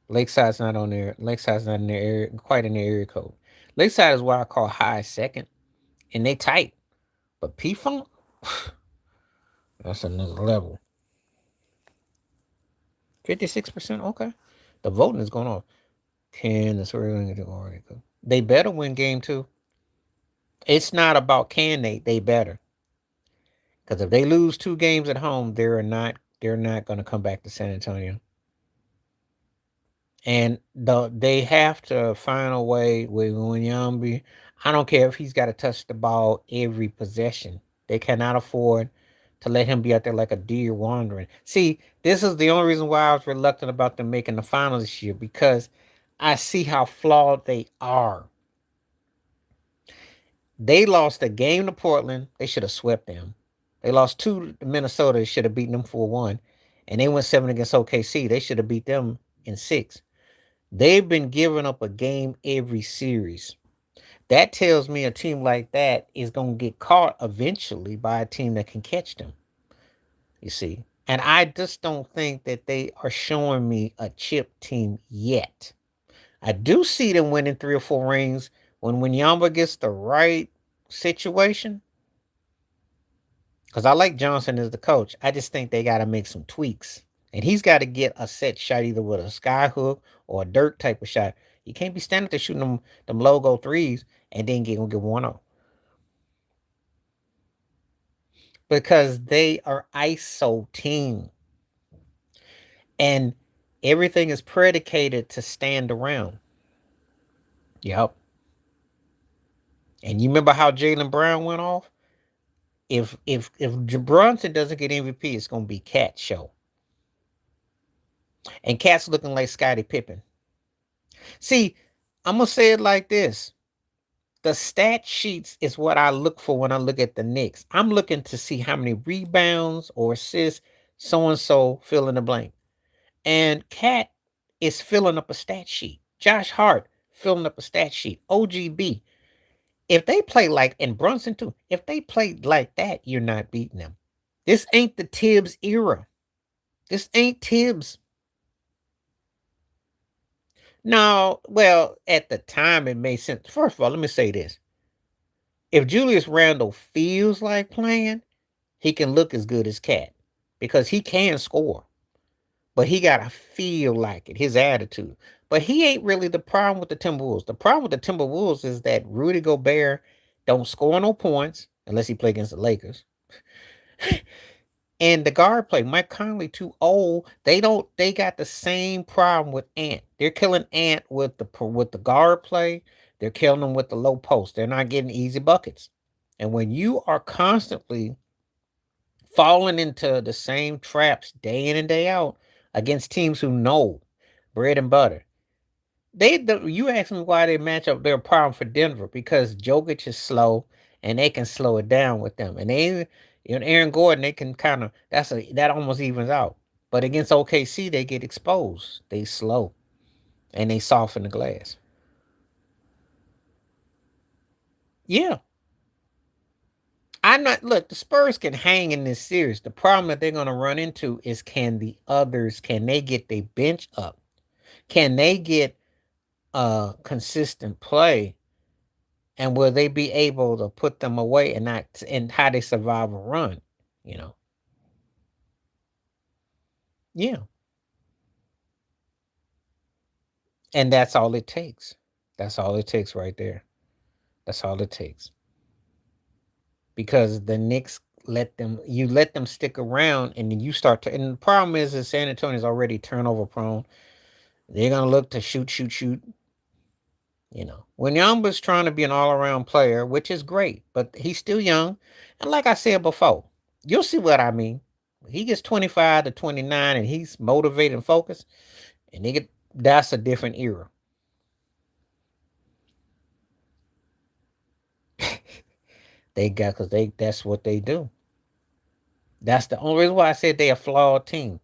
Lakeside's not on there. Lakeside's not in their area, quite in their area code. Lakeside is what I call high second, and they tight. But P Funk, that's another level. 56%. Okay. The voting is going on. Can the Swirling already go? They better win game two. It's not about can they better. Because if they lose 2 games at home, they're not going to come back to San Antonio. And they have to find a way with Wanyambi. I don't care if he's got to touch the ball every possession. They cannot afford to let him be out there like a deer wandering. See, this is the only reason why I was reluctant about them making the finals this year, because I see how flawed they are. They lost a game to Portland. They should have swept them. They lost 2 to Minnesota. They should have beaten them 4-1. And they went 7 against OKC. They should have beat them in 6. They've been giving up a game every series. That tells me a team like that is going to get caught eventually by a team that can catch them. You see? And I just don't think that they are showing me a chip team yet. I do see them winning 3 or 4 rings when Yamba gets the right situation. Because I like Johnson as the coach. I just think they got to make some tweaks. And he's got to get a set shot either with a sky hook or a dirt type of shot. You can't be standing there shooting them logo threes and then get 1-0. Because they are ISO team. And everything is predicated to stand around. Yep. And you remember how Jaylen Brown went off? If Brunson doesn't get MVP, it's gonna be Cat show. And Cat's looking like Scottie Pippen. See, I'm gonna say it like this. The stat sheets is what I look for when I look at the Knicks. I'm looking to see how many rebounds or assists so-and-so fill in the blank. And Cat is filling up a stat sheet. Josh Hart filling up a stat sheet. OGB. If they play like, and Brunson too, if they play like that, you're not beating them. This ain't the Tibbs era. This ain't Tibbs. No, well, at the time it made sense. First of all, let me say this. If Julius Randle feels like playing, he can look as good as Cat because he can score. But he got to feel like it, his attitude. But he ain't really the problem with the Timberwolves. The problem with the Timberwolves is that Rudy Gobert don't score no points unless he play against the Lakers. And the guard play, Mike Conley too old. They got the same problem with Ant. They're killing Ant with the guard play. They're killing them with the low post. They're not getting easy buckets. And when you are constantly falling into the same traps day in and day out against teams who know bread and butter, you asked me why they match up. They're a problem for Denver because Jokic is slow and they can slow it down with them. And Aaron Gordon, they can kind of that almost evens out. But against OKC, they get exposed. They slow and they soften the glass. Yeah. Look, the Spurs can hang in this series. The problem that they're gonna run into is can they get their bench up? Can they get consistent play? And will they be able to put them away and how they survive a run, you know? Yeah. And that's all it takes. That's all it takes right there. That's all it takes. Because the Knicks let them stick around and then you start to, and the problem is that San Antonio is already turnover prone. They're gonna look to shoot. When Yamba's trying to be an all-around player, which is great, but he's still young. And like I said before, you'll see what I mean. He gets 25 to 29 and he's motivated and focused, and that's a different era. That's what they do. That's the only reason why I said they're a flawed team.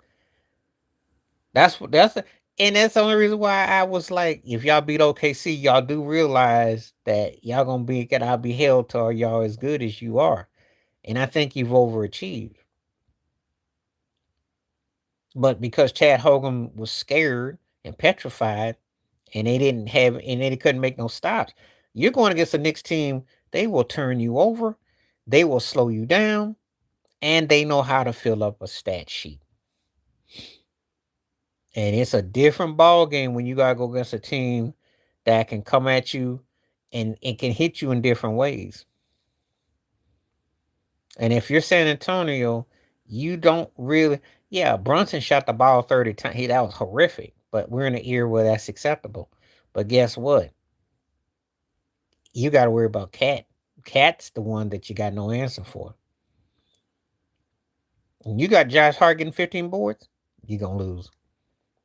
And that's the only reason why I was like, if y'all beat OKC, y'all do realize that y'all gotta be held to y'all as good as you are. And I think you've overachieved. But because Chad Hogan was scared and petrified, and they couldn't make no stops, You're going against the Knicks team, they will turn you over, they will slow you down, and they know how to fill up a stat sheet. And it's a different ball game when you gotta go against a team that can come at you and it can hit you in different ways. And if you're San Antonio, you don't really. Yeah, Brunson shot the ball 30 times. That was horrific. But we're in an era where that's acceptable. But guess what? You got to worry about Cat. Cat's the one that you got no answer for. When you got Josh Hart getting 15 boards, you're going to lose.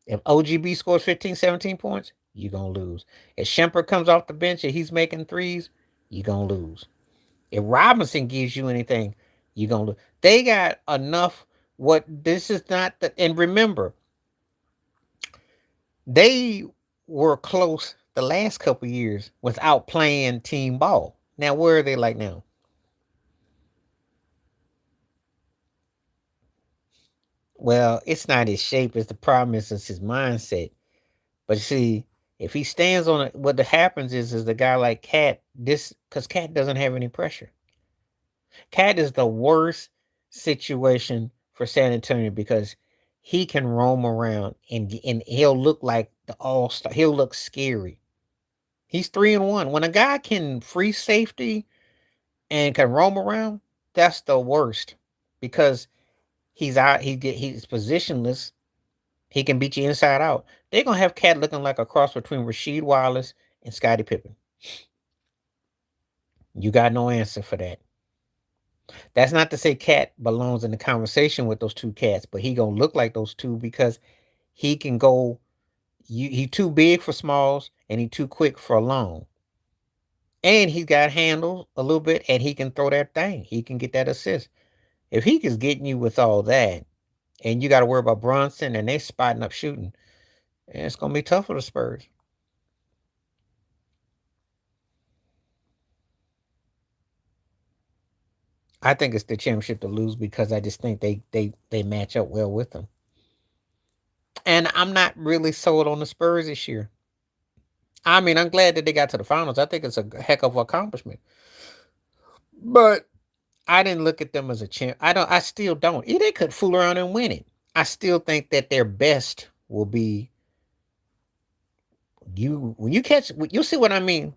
If OGB scores 15, 17 points, you're going to lose. If Shemper comes off the bench and he's making threes, you're going to lose. If Robinson gives you anything, you're going to lose. They got enough. What this is not the, and remember, they were close the last couple years without playing team ball. Now, where are they like now? Well, it's not his shape. It's the problem is it's his mindset. But see, if he stands on it, what happens is the guy like Cat, this because Cat doesn't have any pressure. Cat is the worst situation for San Antonio because he can roam around and he'll look like the all-star. He'll look scary. He's 3-1. When a guy can free safety and can roam around, that's the worst because he's out. He's positionless. He can beat you inside out. They're gonna have Cat looking like a cross between Rasheed Wallace and Scottie Pippen. You got no answer for that. That's not to say Cat belongs in the conversation with those two cats, but he gonna look like those two because he can go. He too big for smalls and he too quick for long. And he got handles a little bit, and he can throw that thing. He can get that assist. If he is getting you with all that, and you got to worry about Brunson and they spotting up shooting, it's gonna be tough for the Spurs. I think it's the championship to lose because I just think they match up well with them. And I'm not really sold on the Spurs this year. I mean, I'm glad that they got to the finals. I think it's a heck of an accomplishment. But I didn't look at them as a champ. I still don't. Yeah, they could fool around and win it. I still think that their best will be you when you catch you'll see what I mean.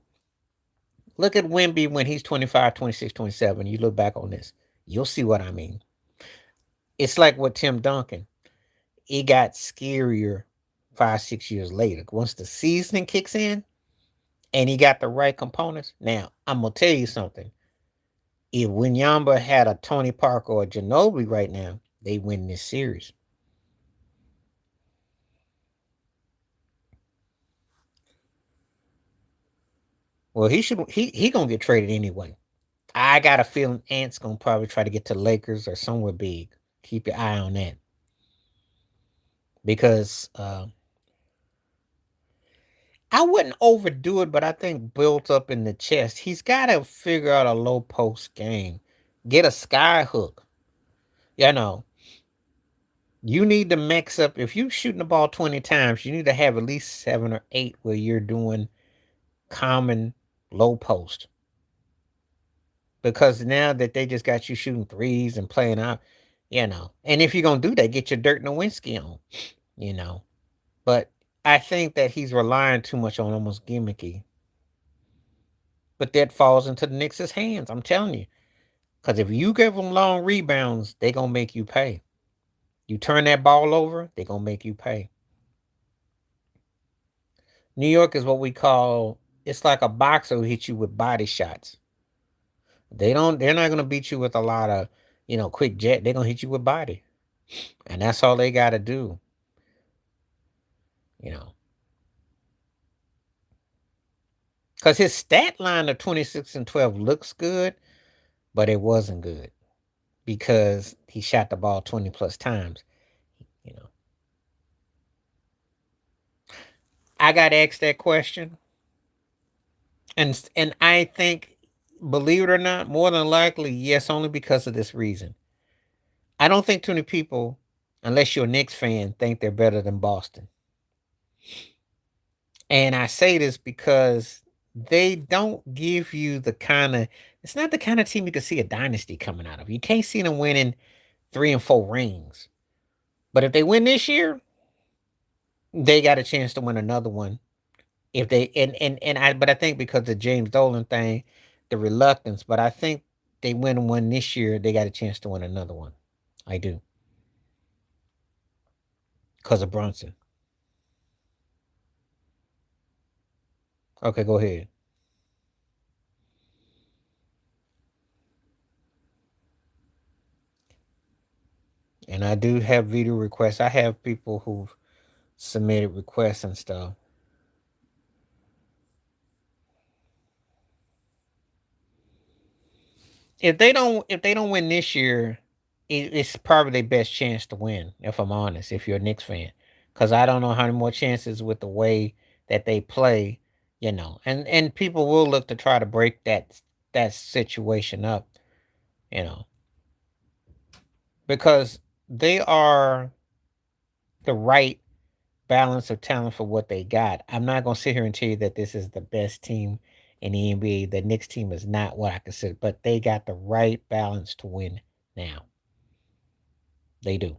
Look at Wimby when he's 25, 26, 27. You look back on this. You'll see what I mean. It's like what Tim Duncan. It got scarier 5, 6 years later. Once the seasoning kicks in and he got the right components. Now, I'm gonna tell you something. If Winyamba had a Tony Parker or a Ginobili right now, they win this series. Well, he gonna get traded anyway. I got a feeling Ant's gonna probably try to get to Lakers or somewhere big. Keep your eye on that because I wouldn't overdo it, but I think built up in the chest, he's got to figure out a low post game, get a sky hook. You know, you need to mix up. If you're shooting the ball 20 times, you need to have at least 7 or 8 where you're doing common low post. Because now that they just got you shooting threes and playing out, and if you're going to do that, get your Dirk Nowitzki on, you know. But I think that he's relying too much on almost gimmicky. But that falls into the Knicks' hands, I'm telling you. Because if you give them long rebounds, they're going to make you pay. You turn that ball over, they're going to make you pay. New York is what we call, it's like a boxer who hits you with body shots. They're not going to beat you with a lot of, quick jet. They're going to hit you with body. And that's all they got to do. Because his stat line of 26 and 12 looks good, but it wasn't good because he shot the ball 20 plus times. I got asked that question, and I think, believe it or not, more than likely, yes, only because of this reason. I don't think too many people, unless you're a Knicks fan, think they're better than Boston. And I say this because they don't give you the kind of. It's not the kind of team you can see a dynasty coming out of. You can't see them winning 3 and 4 rings. But if they win this year, they got a chance to win another one. If they and I but I think because the James Dolan thing, the reluctance, but I think they win one this year, they got a chance to win another one. I do. Because of Brunson. Okay, go ahead. And I do have video requests. I have people who've submitted requests and stuff. If they don't win this year, it's probably their best chance to win. If I'm honest, if you're a Knicks fan, because I don't know how many more chances with the way that they play, and people will look to try to break that situation up, you know, because they are the right balance of talent for what they got. I'm not gonna sit here and tell you that this is the best team in the NBA. The Knicks team is not what I consider, but they got the right balance to win now. They do.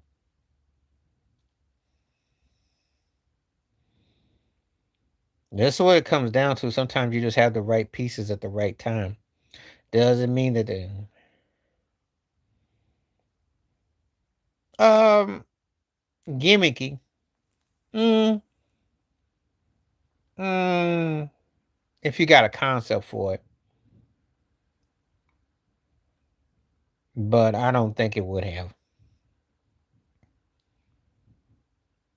That's what it comes down to. Sometimes you just have the right pieces at the right time. Doesn't mean that they um gimmicky. Mm, mm, if you got a concept for it, but I don't think it would have.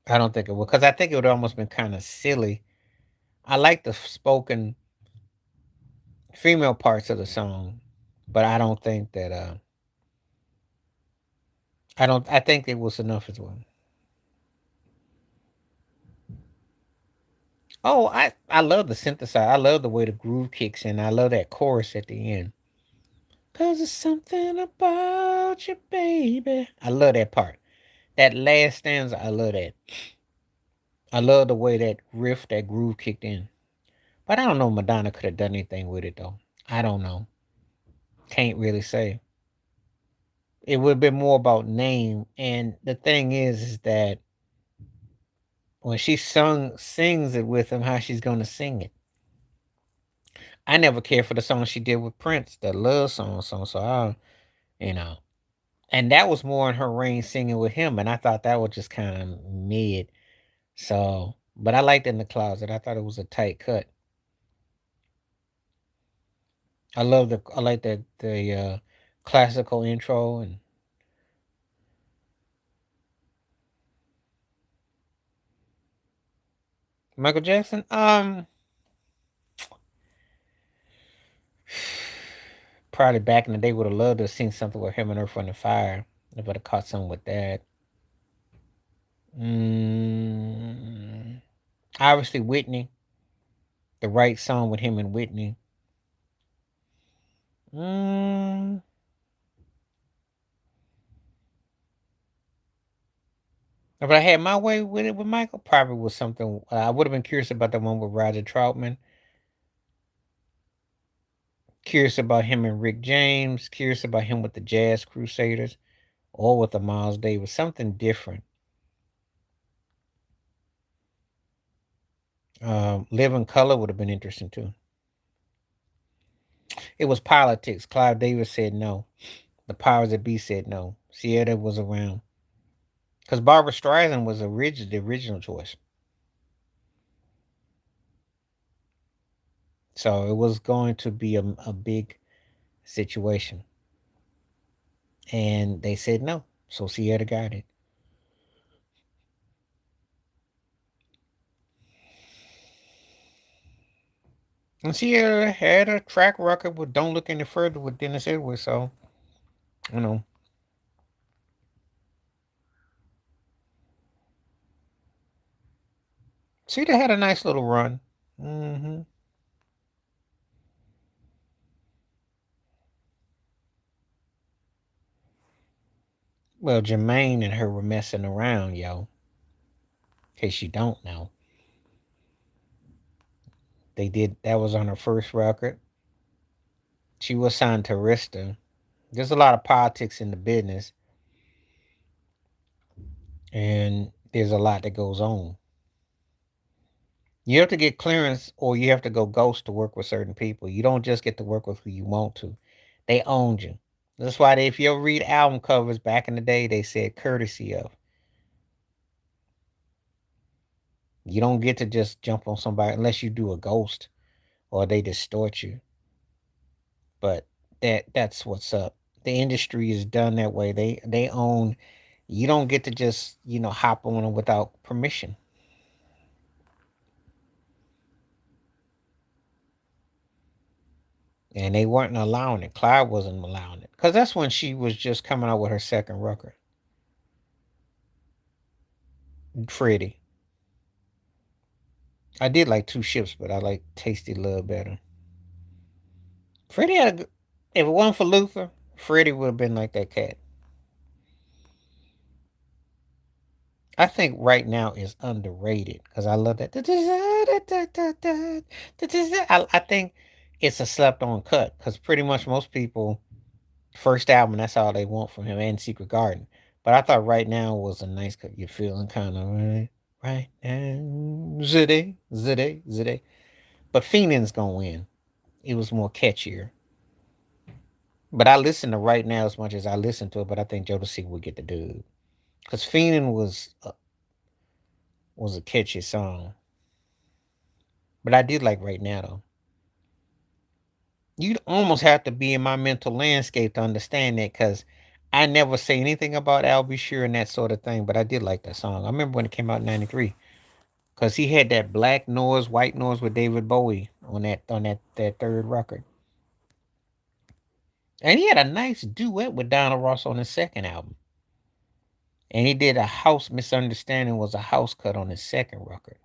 I don't think it would because I think it would almost been kind of silly. I like the spoken female parts of the song, but I don't think that I think it was enough as well. Oh, I love the synthesizer. I love the way the groove kicks in. I love that chorus at the end. 'Cause it's something about you, baby. I love that part. That last stanza, I love that. I love the way that riff, that groove kicked in. But I don't know if Madonna could have done anything with it though. I don't know. Can't really say. It would have been more about name. And the thing is that when she sings it with him, how she's gonna sing it. I never cared for the song she did with Prince, the love song. So you know, and that was more in her range singing with him, and I thought that was just kind of mid. So, but I liked In the Closet. I thought it was a tight cut. I like the classical intro and Michael Jackson. Probably back in the day would have loved to have seen something with him and Earth, Wind& Fire. I would have caught something with that. Mm, obviously Whitney, the right song with him and Whitney. Mm, if I had my way with it with Michael, probably was something I would have been curious about the one with Roger Troutman. Curious about him and Rick James. Curious about him with the Jazz Crusaders or with the Miles Davis. Something different. Live in Color would have been interesting too. It was politics. Clive Davis said no. The powers that be said no. Sierra was around because Barbara Streisand was the original choice. So it was going to be a big situation, and they said no. So Sierra got it. And Sierra had a track record with "Don't Look Any Further" with Dennis Edwards. So you know, Cedar had a nice little run. Hmm. Well, Jermaine and her were messing around, yo. In case you don't know, They did that was on her first record. She was signed to Rista. There's a lot of politics in the business, and there's a lot that goes on. You have to get clearance, or you have to go ghost to work with certain people. You don't just get to work with who you want to. They owned you. That's why if you ever read album covers back in the day, they said courtesy of. You don't get to just jump on somebody unless you do a ghost or they distort you. But that's what's up. The industry is done that way. They own. You don't get to just hop on them without permission. And they weren't allowing it. Clyde wasn't allowing it because that's when she was just coming out with her second record. Freddie. I did like Two Ships, but I like Tasty Love better. Freddie had a good, if it wasn't for Luther, Freddie would have been like that cat. I think right now is underrated because I love that. I think it's a slept on cut because pretty much most people first album that's all they want from him and Secret Garden. But I thought right now was a nice cut. You're feeling kind of right now, zide. But Feenan's gonna win. It was more catchier. But I listen to right now as much as I listen to it. But I think Jodeci would get the dub because Feenan was a catchy song. But I did like right now though. You'd almost have to be in my mental landscape to understand that because I never say anything about Al B. Sure and that sort of thing, but I did like that song. I remember when it came out in '93 because he had that black noise, white noise with David Bowie on that third record, and he had a nice duet with Donald Ross on his second album, and he did a house misunderstanding was a house cut on his second record.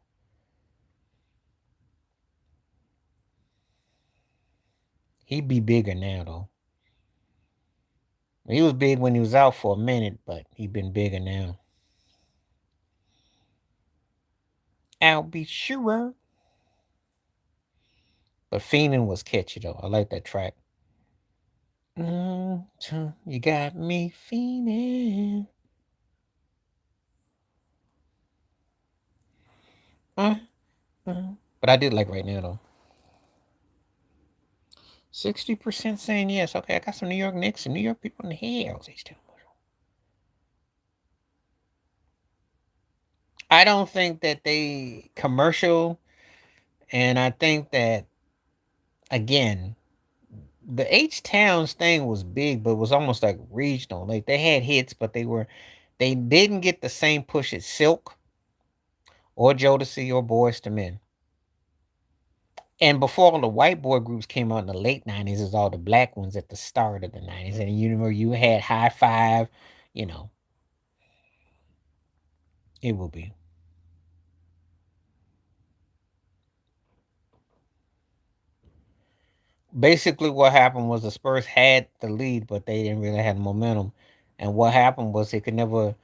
He'd be bigger now though. He was big when he was out for a minute, but he been bigger now. I'll be sure. But Fiendin' was catchy though. I like that track. You got me fiending. Uh, but I did like right now though. 60% saying yes. Okay, I got some New York Knicks and New York people in the house. I don't think that they commercial, and I think that again, the H Towns thing was big, but it was almost like regional. Like they had hits, but they didn't get the same push as Silk or Jodeci or Boys to Men. And before all the white boy groups came out in the late '90s, is all the black ones at the start of the '90s, and you had High Five, you know, it will be. Basically, what happened was the Spurs had the lead, but they didn't really have momentum. And what happened was they could never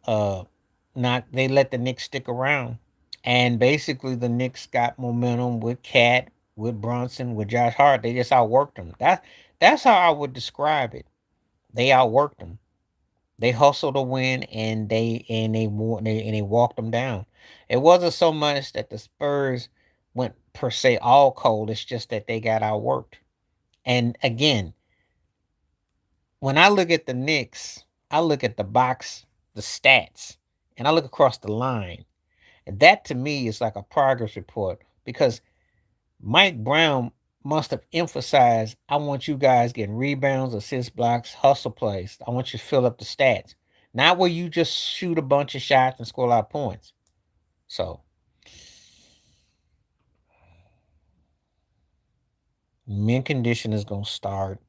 uh not they let the Knicks stick around. And basically the Knicks got momentum with Cat, with Brunson, with Josh Hart. They just outworked them. That's how I would describe it. They outworked them. They hustled to win, and they walked them down. It wasn't so much that the Spurs went per se all cold. It's just that they got outworked. And again, when I look at the Knicks, I look at the box, the stats, and I look across the line. And that to me is like a progress report because Mike Brown must have emphasized, I want you guys getting rebounds, assist blocks, hustle plays. I want you to fill up the stats. Not where you just shoot a bunch of shots and score a lot of points. So, mint condition is going to start.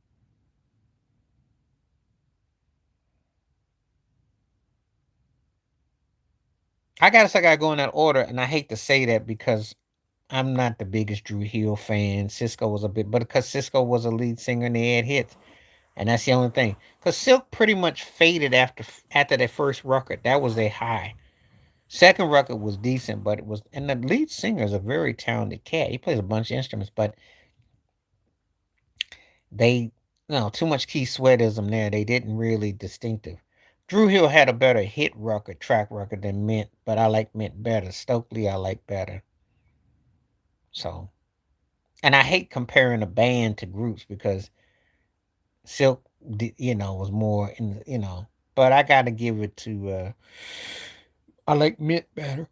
I gotta go in that order, and I hate to say that because I'm not the biggest Drew Hill fan. Cisco was a bit, but because Cisco was a lead singer and they had hits, and that's the only thing. Because Silk pretty much faded after that first record. That was their high. Second record was decent, but it was, and the lead singer is a very talented cat. He plays a bunch of instruments, but they, too much Keith Sweatism there. They didn't really distinctive. Drew Hill had a better hit record, track record than Mint, but I like Mint better. Stokely, I like better. So, and I hate comparing a band to groups because Silk, was more but I got to give it to, I like Mint better.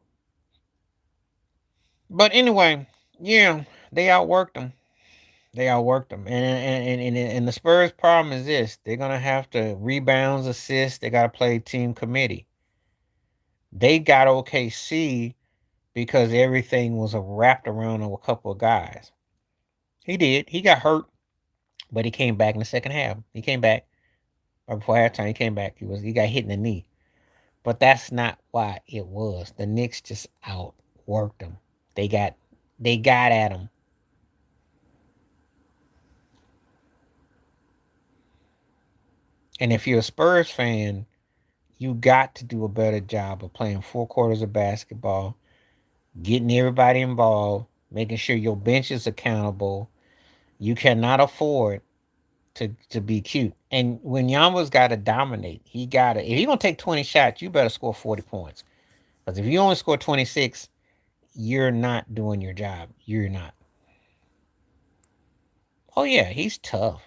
But anyway, yeah, they outworked them. They outworked them, and the Spurs' problem is this: they're gonna have to rebounds, assists. They got to play team committee. They got OKC because everything was wrapped around a couple of guys. He did. He got hurt, but he came back in the second half. He came back right before halftime. He came back. He got hit in the knee, but that's not why it was. The Knicks just outworked them. They got at him. And if you're a Spurs fan, you got to do a better job of playing 4 quarters of basketball, getting everybody involved, making sure your bench is accountable. You cannot afford to be cute. And when Yama's got to dominate, if you're gonna take 20 shots, you better score 40 points. Because if you only score 26, you're not doing your job. You're not. Oh yeah, he's tough.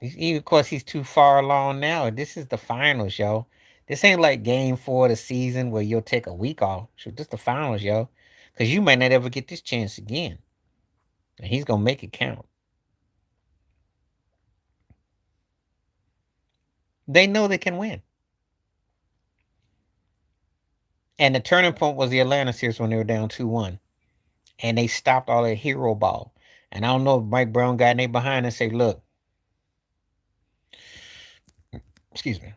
Of course, he's too far along now. This is the finals, yo. This ain't like game 4 of the season where you'll take a week off. Shoot, this the finals, yo. Because you may not ever get this chance again. And he's going to make it count. They know they can win. And the turning point was the Atlanta series when they were down 2-1. And they stopped all that hero ball. And I don't know if Mike Brown got in there behind and say, look, excuse me,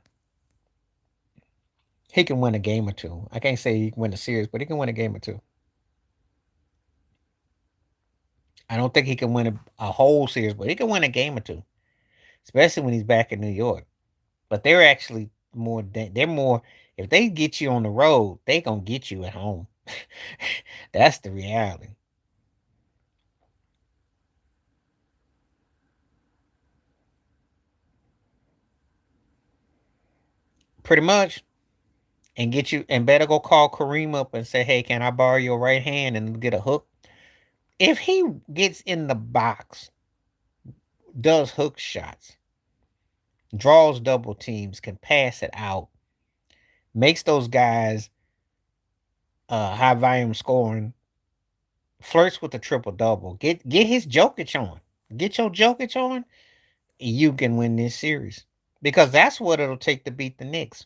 he can win a game or two. I can't say he can win a series, but he can win a game or two. I don't think he can win a whole series, but he can win a game or two, especially when he's back in New York. But they're actually they're more, if they get you on the road, they going to get you at home. That's the reality. Pretty much. And get you, and better go call Kareem up and say, hey, can I borrow your right hand and get a hook? If he gets in the box, does hook shots, draws double teams, can pass it out, makes those guys high volume scoring, flirts with the triple double, get his Jokic on. Get your Jokic on, you can win this series. Because that's what it'll take to beat the Knicks.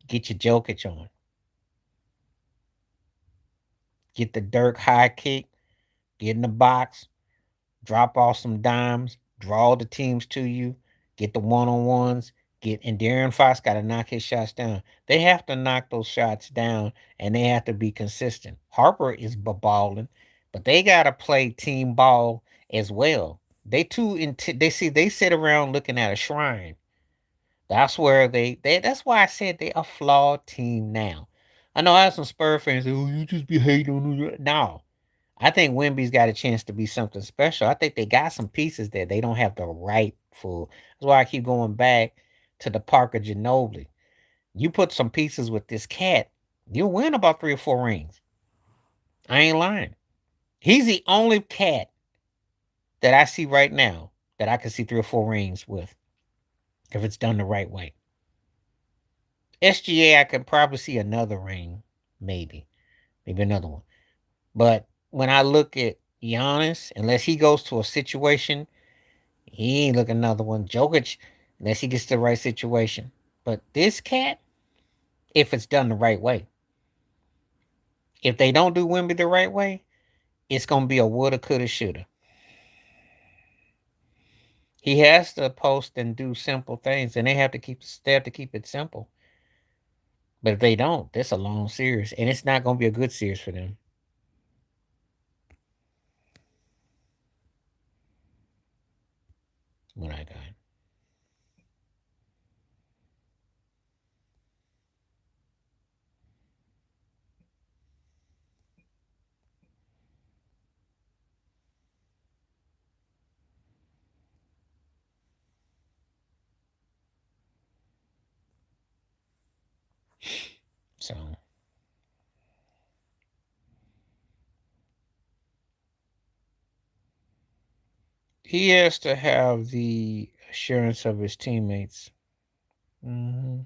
Get your Jokic on. Get the Dirk high kick, get in the box, drop off some dimes, draw the teams to you, get the one-on-ones, and Darren Fox got to knock his shots down. They have to knock those shots down, and they have to be consistent. Harper is balling, but they got to play team ball as well. They sit around looking at a shrine. That's where that's why I said they a flawed team now. I know I have some Spur fans say, oh, you just be hating on them. No. I think Wimby's got a chance to be something special. I think they got some pieces that they don't have the right for. That's why I keep going back to the Parker Ginobili. You put some pieces with this cat, you'll win about 3 or 4 rings. I ain't lying. He's the only cat that I see right now that I can see 3 or 4 rings with if it's done the right way. SGA, I could probably see another ring, maybe another one. But when I look at Giannis, unless he goes to a situation, he ain't looking another one. Jokic, unless he gets the right situation. But this cat, if it's done the right way, if they don't do Wimby the right way, it's gonna be a woulda, coulda, shoulda. He has to post and do simple things, and they have to keep it simple. But if they don't, that's a long series, and it's not gonna be a good series for them. What I got. He has to have the assurance of his teammates. Hmm.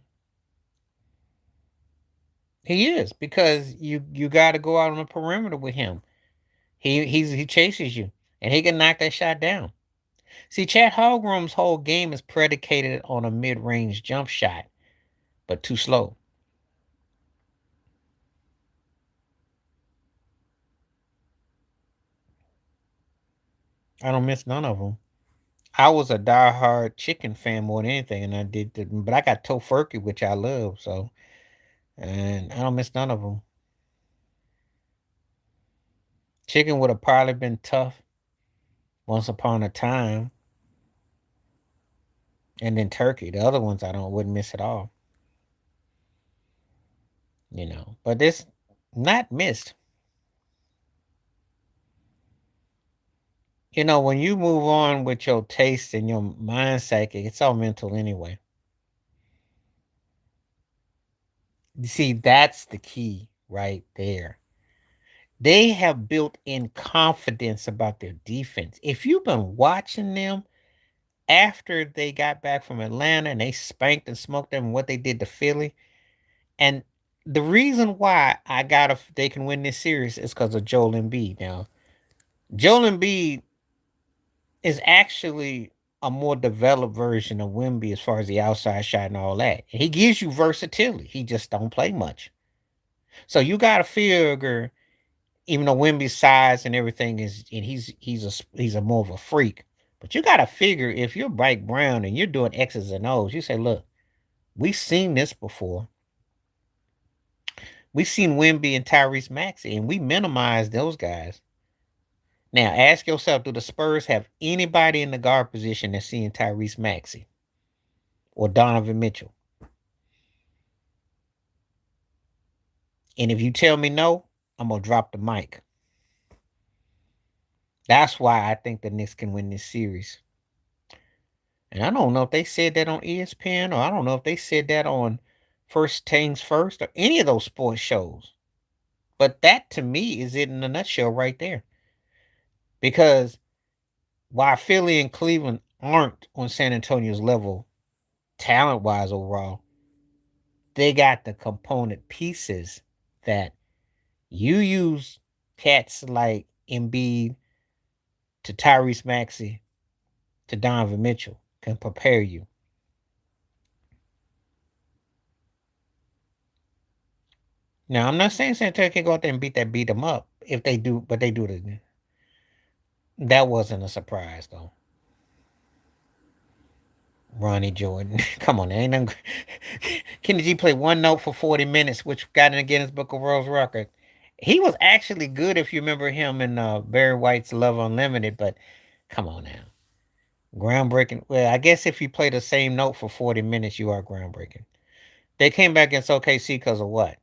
He is, because you got to go out on the perimeter with him. He chases you, and he can knock that shot down. See, Chad Holmgren's whole game is predicated on a mid-range jump shot, but too slow. I don't miss none of them. I was a diehard chicken fan more than anything, and but I got tofurkey, which I love. So, and I don't miss none of them. Chicken would have probably been tough once upon a time, and then turkey. The other ones I don't wouldn't miss at all. But this not missed. When you move on with your taste and your mindset, it's all mental anyway. You see, that's the key right there. They have built in confidence about their defense. If you've been watching them after they got back from Atlanta and they spanked and smoked them and what they did to Philly, and the reason why they can win this series is because of Joel Embiid. Now, Joel Embiid is actually a more developed version of Wemby as far as the outside shot and all that. And he gives you versatility. He just don't play much. So you got to figure, even though Wemby's size and everything and he's a more of a freak, but you got to figure if you're Mike Brown and you're doing X's and O's, you say, look, we've seen this before. We've seen Wemby and Tyrese Maxey, and we minimize those guys. Now, ask yourself, do the Spurs have anybody in the guard position that's seeing Tyrese Maxey or Donovan Mitchell? And if you tell me no, I'm going to drop the mic. That's why I think the Knicks can win this series. And I don't know if they said that on ESPN, or I don't know if they said that on First Things First or any of those sports shows. But that to me is it in a nutshell right there. Because while Philly and Cleveland aren't on San Antonio's level talent wise overall, they got the component pieces that you use cats like Embiid to Tyrese Maxey to Donovan Mitchell can prepare you. Now, I'm not saying San Antonio can go out there and beat them up if they do, but they do it. That wasn't a surprise though. Ronnie Jordan, come on, ain't no Kenny G played one note for 40 minutes, which got in the Guinness Book of World Records. He was actually good if you remember him in Barry White's Love Unlimited, but come on now. Groundbreaking. Well, I guess if you play the same note for 40 minutes, you are groundbreaking. They came back against OKC because of what?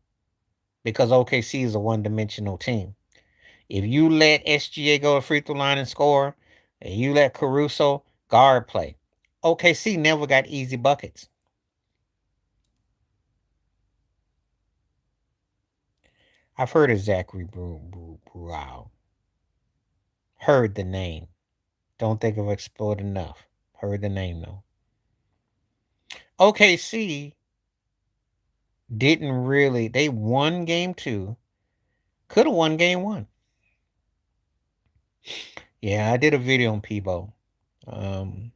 Because OKC is a one dimensional team. If you let SGA go to free throw line and score, and you let Caruso guard play, OKC never got easy buckets. I've heard of Zachary Brown. Heard the name. Don't think I've explored enough. Heard the name though. OKC didn't really. They won game two. Could have won game one. Yeah, I did a video on Peebo. Um,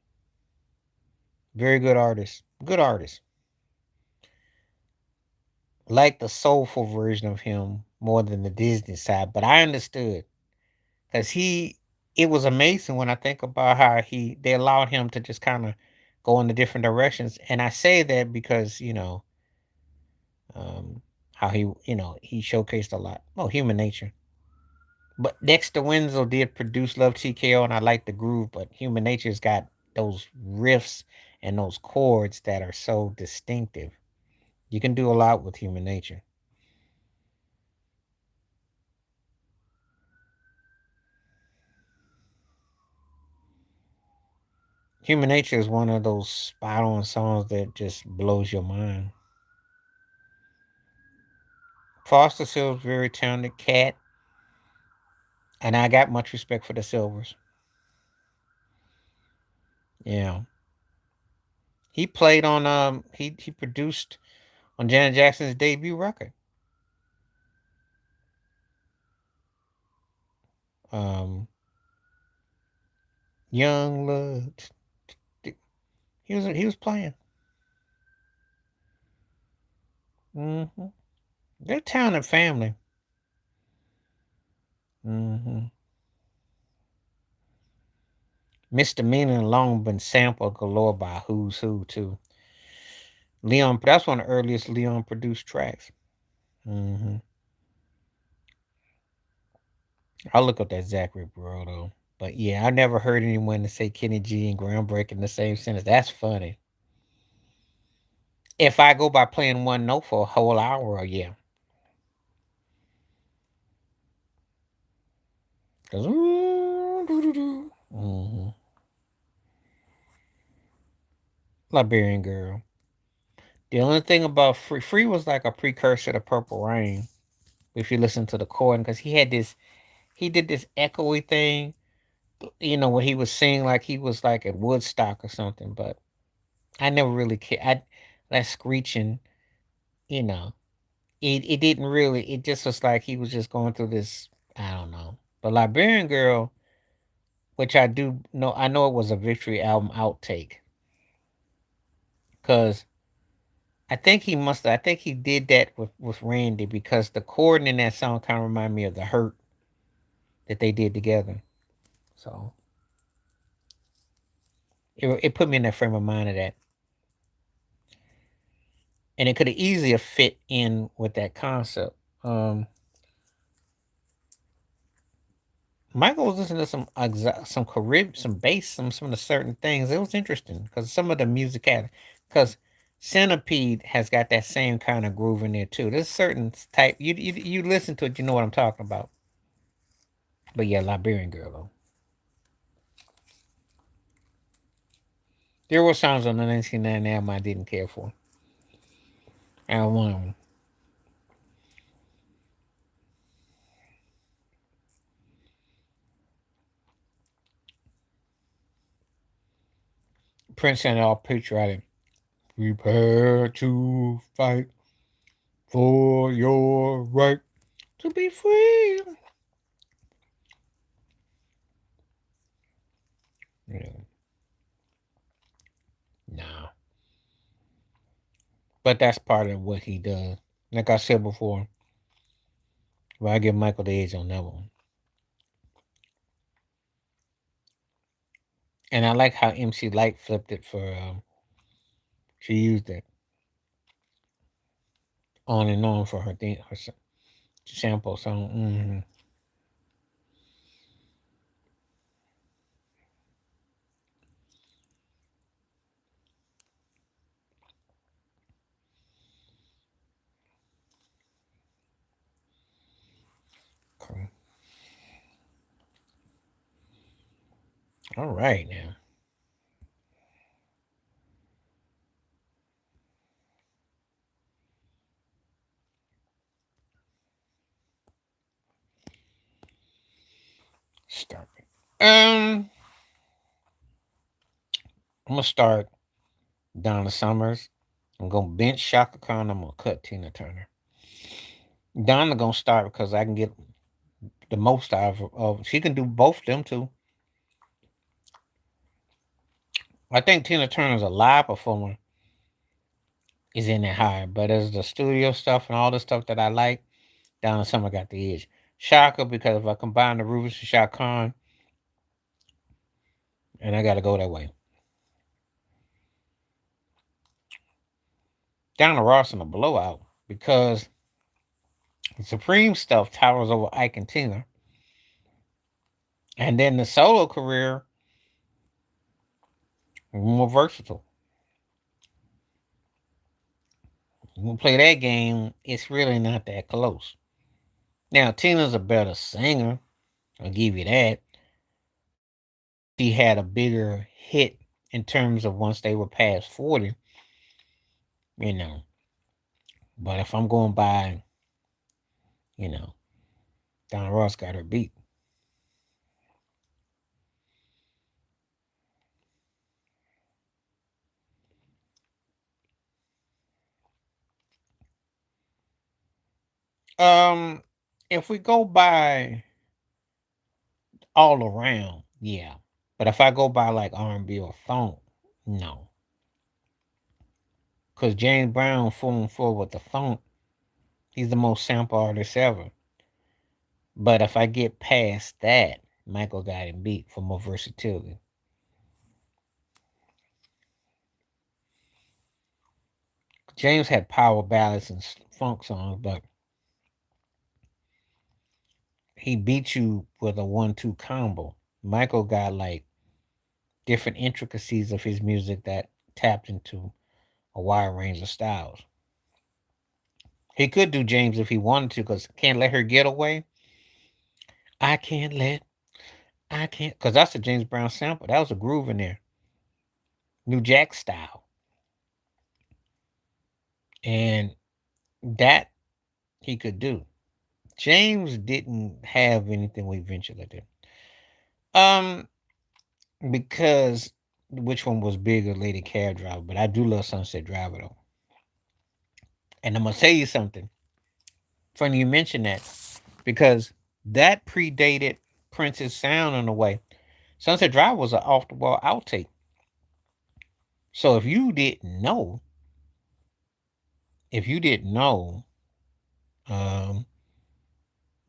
Very good artist. Good artist. Like the soulful version of him more than the Disney side, but I understood because it was amazing when I think about how they allowed him to just kind of go in the different directions. And I say that because, um, how he showcased a lot. Oh, human nature. But Dexter Winslow did produce Love TKO, and I like the groove, but human nature's got those riffs and those chords that are so distinctive. You can do a lot with human nature. Human nature is one of those spot on songs that just blows your mind. Foster Silver's very talented cat, and I got much respect for the Silvers. Yeah. He played on he produced on Janet Jackson's debut record. Um Young Love. He was playing. Mhm. They're talented family. Mhm. MISTERman alone been sampled galore by Who's Who too. Leon, that's one of the earliest Leon produced tracks. Mhm. I'll look up that Zachary Bro though. But yeah, I never heard anyone to say Kenny G and Groundbreaking in the same sentence. That's funny. If I go by playing one note for a whole hour, yeah. 'Cause Liberian Girl. The only thing about Free was like a precursor to Purple Rain. If you listen to the chord, because he did this echoey thing, when he was singing like he was like at Woodstock or something. But I never really cared. That screeching, you know, it didn't really. It just was like he was just going through this. I don't know. But Liberian Girl, which I do know, I know it was a Victory album outtake, because I think he did that with Randy, because the chord in that song kind of remind me of the Hurt that they did together. So it put me in that frame of mind of that, and it could have easily have fit in with that concept. Michael was listening to some bass, some of the certain things. It was interesting because some of the music had, because Centipede has got that same kind of groove in there too. There's certain type you listen to it, you know what I'm talking about. But yeah, Liberian Girl though. There were songs on the 1999 album I didn't care for. And one of them, Prince and all patriotic. Prepare to fight for your right to be free. Yeah, nah. But that's part of what he does. Like I said before, well, I give Michael the edge on that one. And I like how MC Light flipped it for, she used it on and on for her thing, sample song. Okay. All right now. Start it. I'm gonna start Donna Summers. I'm gonna bench Shaka Khan. I'm gonna cut Tina Turner. Donna gonna start because I can get the most out of. She can do both of them too. I think Tina Turner's a live performer is in that higher, but as the studio stuff and all the stuff that I like, Donna Summer got the edge. Shaka, because if I combine the Rufus and Shaka Khan, and I got to go that way. Donna Ross in a blowout because the Supreme stuff towers over Ike and Tina, and then the solo career more versatile. You play that game, it's really not that close. Now Tina's a better singer. I'll give you that. She had a bigger hit in terms of once they were past 40, you know. But if I'm going by, you know, Donna Ross got her beat. Um, if we go by all around, yeah. But if I go by like R&B or funk, no, because James Brown full and full with the funk. He's the most sample artist ever. But if I get past that, Michael got him beat for more versatility. James had power ballads and funk songs, but he beat you with a 1-2 combo. Michael got like different intricacies of his music that tapped into a wide range of styles. He could do James if he wanted to, because Can't Let Her Get Away. I can't let, I can't, because that's a James Brown sample. That was a groove in there. New Jack style. And that he could do. James didn't have anything we eventually did. Um, because which one was bigger, Lady Cab Driver? But I do love Sunset Driver though. And I'm gonna tell you something. Funny you mentioned that because that predated Prince's sound in a way. Sunset Drive was an off the wall outtake. So if you didn't know, um,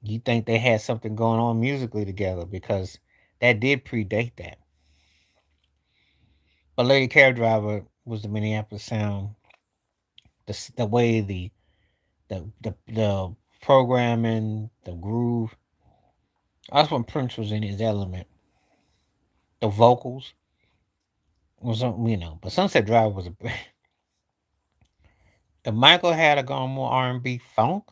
you think they had something going on musically together because that did predate that. But Lady Cab Driver was the Minneapolis sound. The way the programming, the groove. That's when Prince was in his element. The vocals was but Sunset Drive was a. If Michael had gone more R&B funk,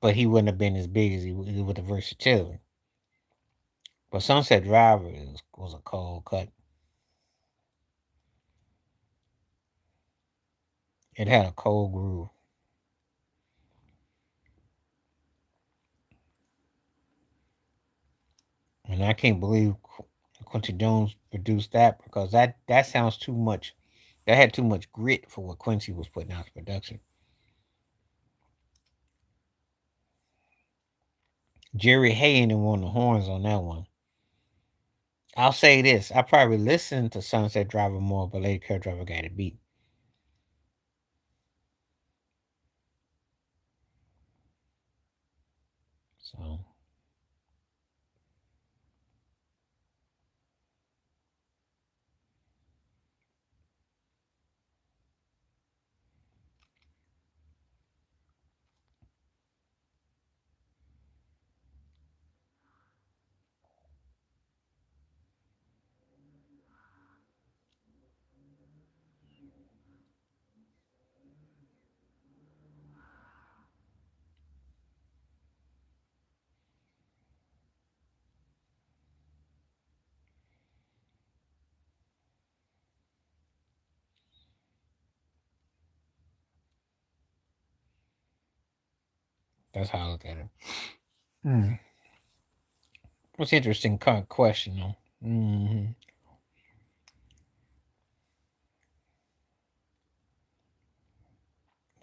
but he wouldn't have been as big as he with the versatility. But Sunset Driver was a cold cut. It had a cold groove, and I can't believe Quincy Jones produced that because that sounds too much. That had too much grit for what Quincy was putting out in production. Jerry Hayden and won the horns on that one. I'll say this: I probably listened to Sunset Driver more, but Lady Car Driver got it beat. So that's how I look at it. Mm. What's interesting question though.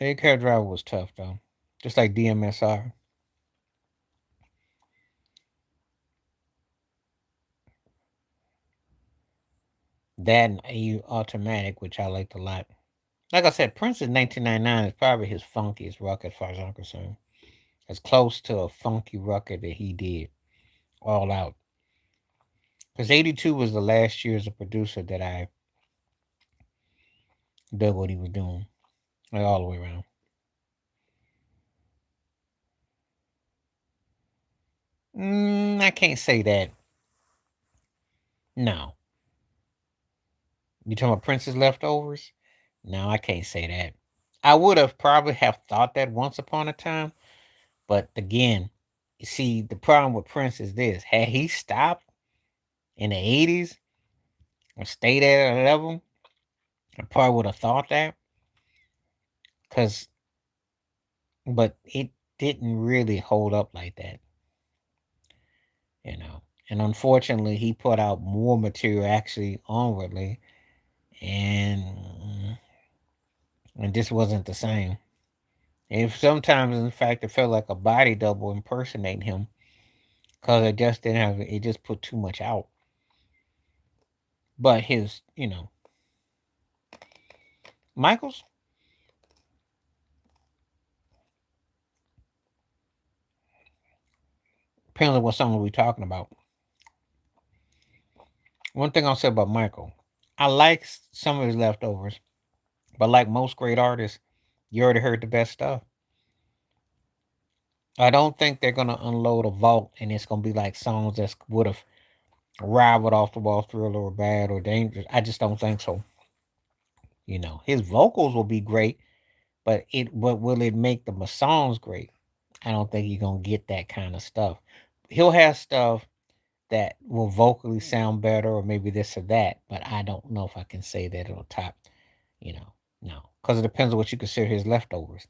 Lady Car Driver was tough though, just like DMSR. That and AU Automatic, which I liked a lot. Like I said, Prince in 1999 is probably his funkiest record as far as I'm concerned. As close to a funky record that he did all out. Because 82 was the last year as a producer that I dug what he was doing. Like all the way around. I can't say that. No. You talking about Prince's leftovers? No, I can't say that. I would have probably have thought that once upon a time. But again, you see, the problem with Prince is this. Had he stopped in the 80s or stayed at a level, I probably would have thought that. Cause but it didn't really hold up like that, you know. And unfortunately he put out more material actually onwardly and this wasn't the same. And if sometimes, in fact, it felt like a body double impersonating him because it just didn't have it. Just put too much out. But his, Michael's, depends on what song we're talking about. One thing I'll say about Michael, I like some of his leftovers, but like most great artists, you already heard the best stuff. I don't think they're gonna unload a vault and it's gonna be like songs that would have rivaled Off the Wall Thriller or Bad or Dangerous. I just don't think so. His vocals will be great, but will it make the songs great? I don't think you're gonna get that kind of stuff. He'll have stuff that will vocally sound better or maybe this or that, but I don't know if I can say that it'll top, no. Because it depends on what you consider his leftovers.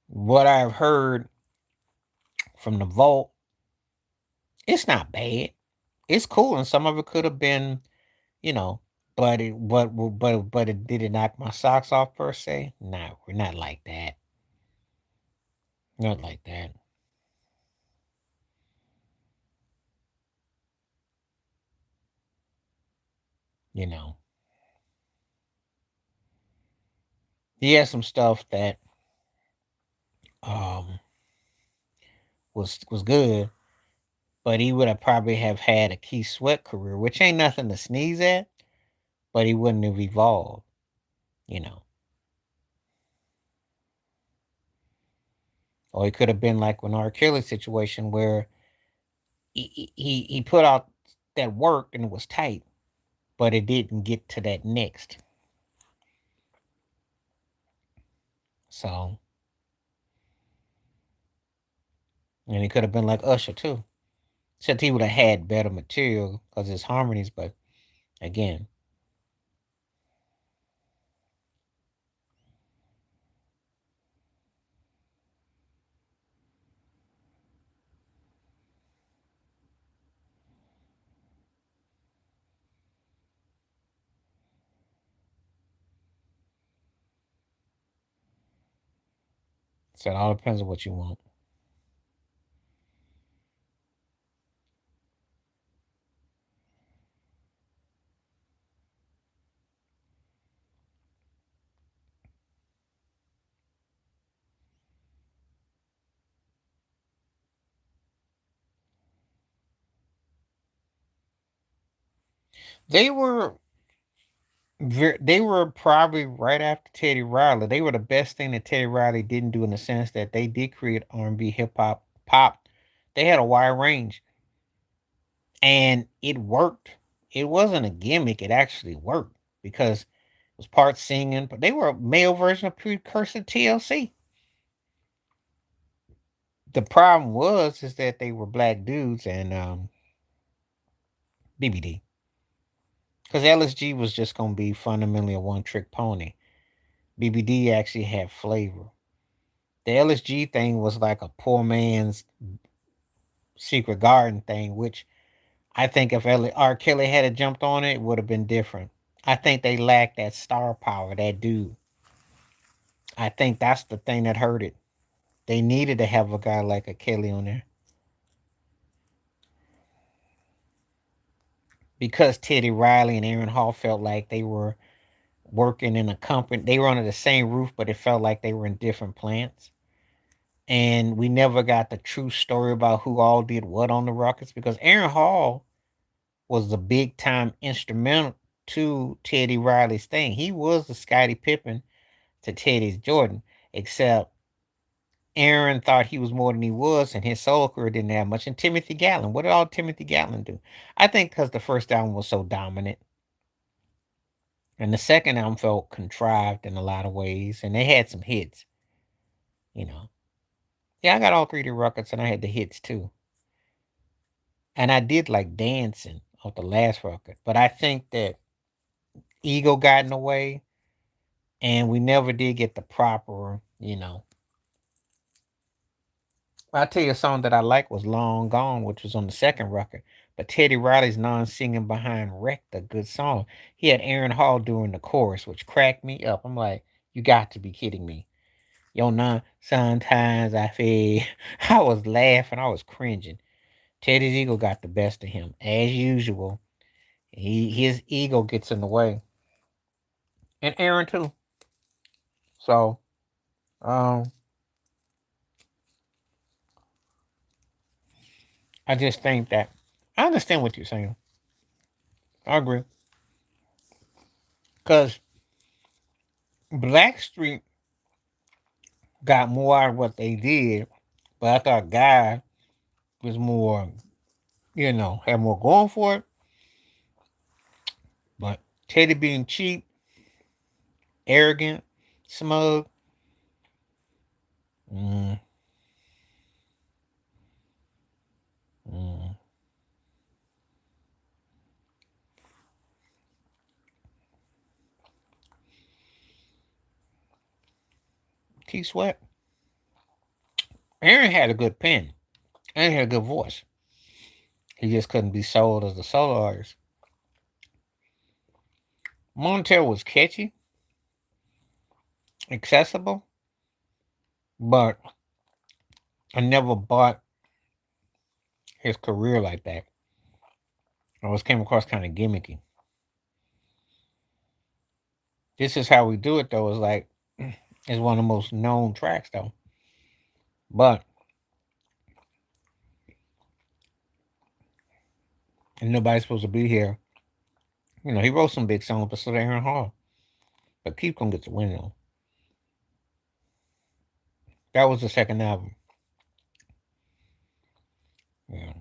What I've heard from the vault, it's not bad. It's cool, and some of it could have been, you know, but did it knock my socks off per se? No, we're not like that. Not like that. You know, he had some stuff that um was good, but he would have probably have had a Key Sweat career, which ain't nothing to sneeze at, but he wouldn't have evolved. You know, or he could have been like an R. Kelly situation where he put out that work and it was tight, but it didn't get to that next. So, and he could have been like Usher too. Except he would have had better material because his harmonies, but again, so it all depends on what you want. They were they were probably right after Teddy Riley. They were the best thing that Teddy Riley didn't do in the sense that they did create R&B, hip hop, pop. They had a wide range, and it worked. It wasn't a gimmick. It actually worked because it was part singing, but they were a male version of precursor TLC. The problem was is that they were black dudes and BBD. Because LSG was just gonna be fundamentally a one trick pony. BBD actually had flavor. The LSG thing was like a poor man's secret garden thing, which I think if R. Kelly had jumped on it, it would have been different. I think they lacked that star power, that dude. I think that's the thing that hurt it. They needed to have a guy like a Kelly on there. Because Teddy Riley and Aaron Hall felt like they were working in a company. They were under the same roof, but it felt like they were in different plants. And we never got the true story about who all did what on the Rockets because Aaron Hall was the big time instrumental to Teddy Riley's thing. He was the Scottie Pippen to Teddy's Jordan, except Aaron thought he was more than he was, and his solo career didn't have much. And Timothy Gallon, what did all Timothy Gallon do? I think because the first album was so dominant, and the second album felt contrived in a lot of ways, and they had some hits, you know. Yeah, I got all three of the records, and I had the hits too. And I did like dancing off the last record, but I think that ego got in the way, and we never did get the proper. I'll tell you a song that I like was Long Gone, which was on the second record. But Teddy Riley's non-singing behind wrecked a good song. He had Aaron Hall doing the chorus, which cracked me up. I'm like, You got to be kidding me. Yo, nah, sometimes I feel I was laughing, I was cringing. Teddy's ego got the best of him, as usual. His ego gets in the way. And Aaron too. So, um, I just think that I understand what you're saying. I agree. Cause Blackstreet got more out of what they did, but I thought Guy was more, had more going for it. But Teddy being cheap, arrogant, smug, mm, mm. T Sweat. Aaron had a good pen. Aaron had a good voice. He just couldn't be sold as a solo artist. Montel was catchy, accessible, but I never bought his career like that. I always came across kind of gimmicky. This is how we do it though. Is like it's one of the most known tracks though. But and nobody's supposed to be here. He wrote some big songs, but so did Aaron Hall. But Keith gonna get the win though. That was the second album. Yeah.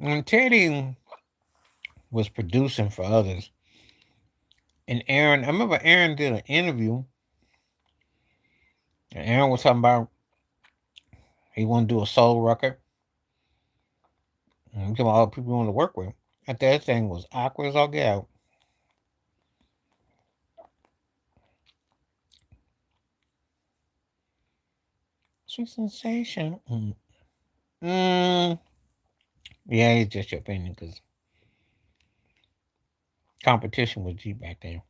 And Teddy was producing for others. And Aaron, I remember Aaron did an interview. And Aaron was talking about he wanted to do a soul record. And talking about all the people he wanted to work with. And that thing was awkward as all get out. Sweet sensation. Yeah, it's just your opinion because competition was G back then.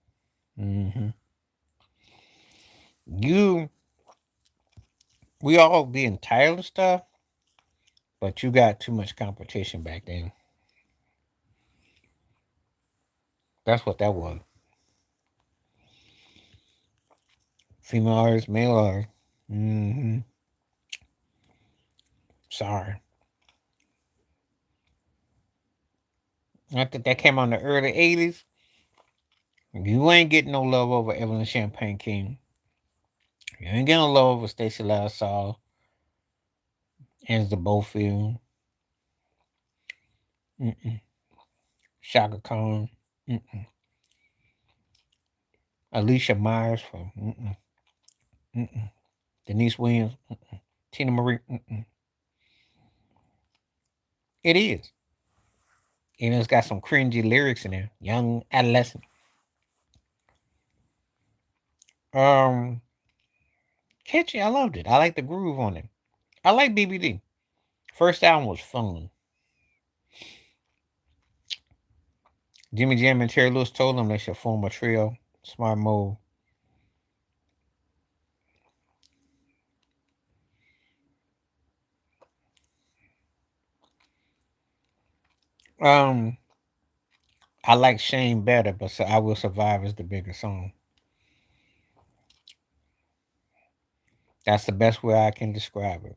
Mm-hmm. We all be entitled to stuff, but you got too much competition back then. That's what that was. Female artists, male artists. Mm-hmm. Sorry. I think that came out in the early 80s. You ain't getting no love over Evelyn Champagne King. You ain't getting no love over Stacey Lassall, Angela Bofield, Shaka Khan, Alicia Myers from Denise Williams, Tina Marie. It is. It's got some cringy lyrics in there. Young adolescent. Um, Catchy. I loved it. I like the groove on it. I like BBD. First album was fun. Jimmy Jam and Terry Lewis told them they should form a trio. Smart move. Um, I like Shane better, but so I Will Survive is the bigger song. That's the best way I can describe it.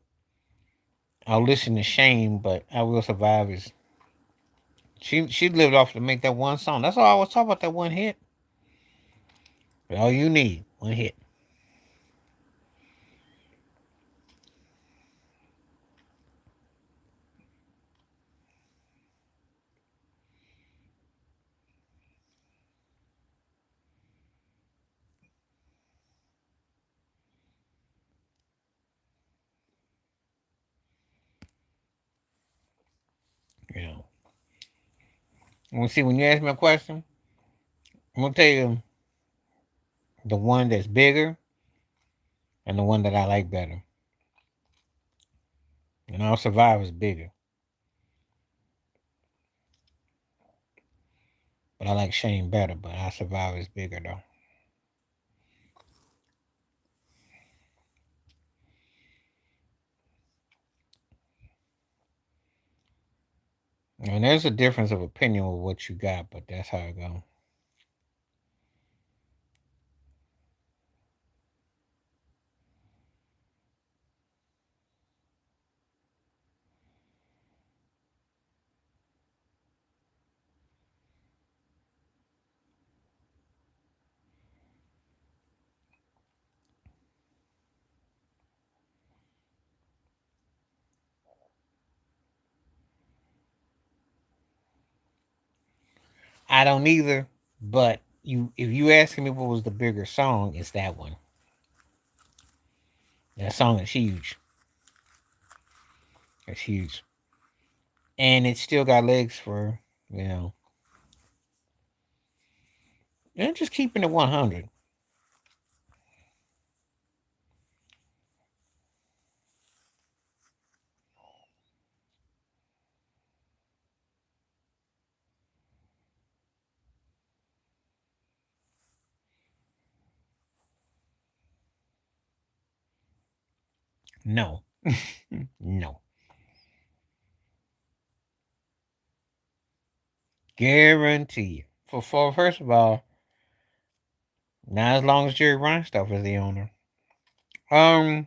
I'll listen to Shane, but I Will Survive is she lived off to make that one song. That's all I was talking about, that one hit. All you need, one hit. You know. See, when you ask me a question, I'm gonna tell you the one that's bigger and the one that I like better. And I'll Survive is bigger. But I like Shane better, but I Survivor is bigger though. And there's a difference of opinion with what you got, but that's how it goes. I don't either, but if you asking me what was the bigger song, it's that one. That song is huge. It's huge. And it still got legs for, you know, and just keeping it 100. No. No. Guarantee you. For first of all, not as long as Jerry Reinsdorf is the owner. Um,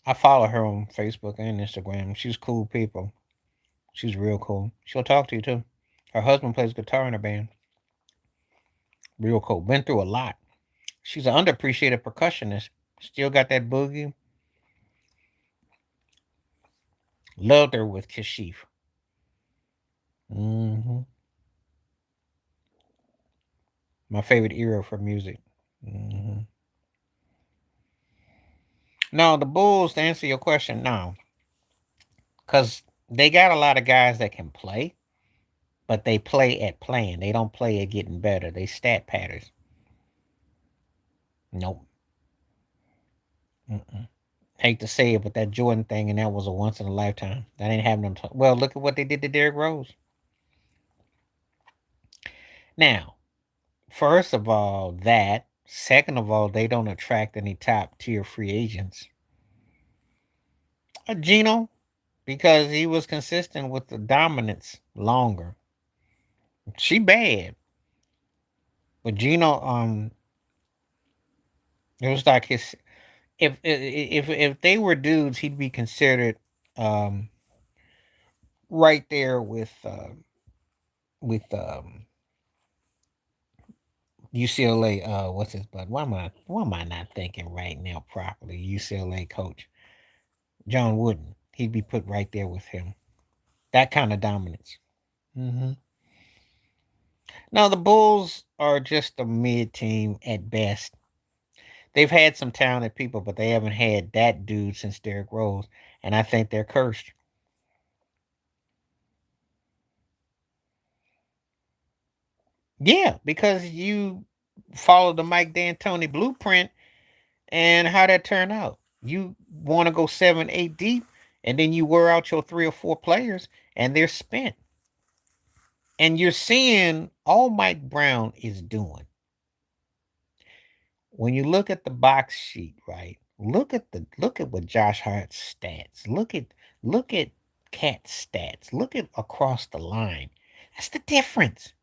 I follow her on Facebook and Instagram. She's cool people. She's real cool. She'll talk to you too. Her husband plays guitar in her band. Real cool. Been through a lot. She's an underappreciated percussionist. Still got that boogie. Loved her with Cashapp. Hmm. My favorite era for music. Hmm. No, the Bulls, to answer your question, no. Because they got a lot of guys that can play, but they play at playing. They don't play at getting better. They stat patterns. Nope. Mm-mm. Hate to say it, but that Jordan thing and that was a once in a lifetime. That ain't happening. Well, look at what they did to Derrick Rose. Now, first of all, that. Second of all, they don't attract any top tier free agents. Gino, because he was consistent with the dominance longer. She bad, but Gino, it was like his. If they were dudes, he'd be considered um right there with UCLA. What's his butt? Why am I not thinking right now properly? UCLA coach John Wooden. He'd be put right there with him. That kind of dominance. Hmm. Now the Bulls are just a mid team at best. They've had some talented people, but they haven't had that dude since Derrick Rose, and I think they're cursed. Yeah, because you follow the Mike D'Antoni blueprint and how that turned out. You want to go 7, 8 deep, and then you wear out your 3 or 4 players, and they're spent. And you're seeing all Mike Brown is doing. When you look at the box sheet, right? Look at what Josh Hart's stats. Look at Cat's stats. Look at across the line. That's the difference.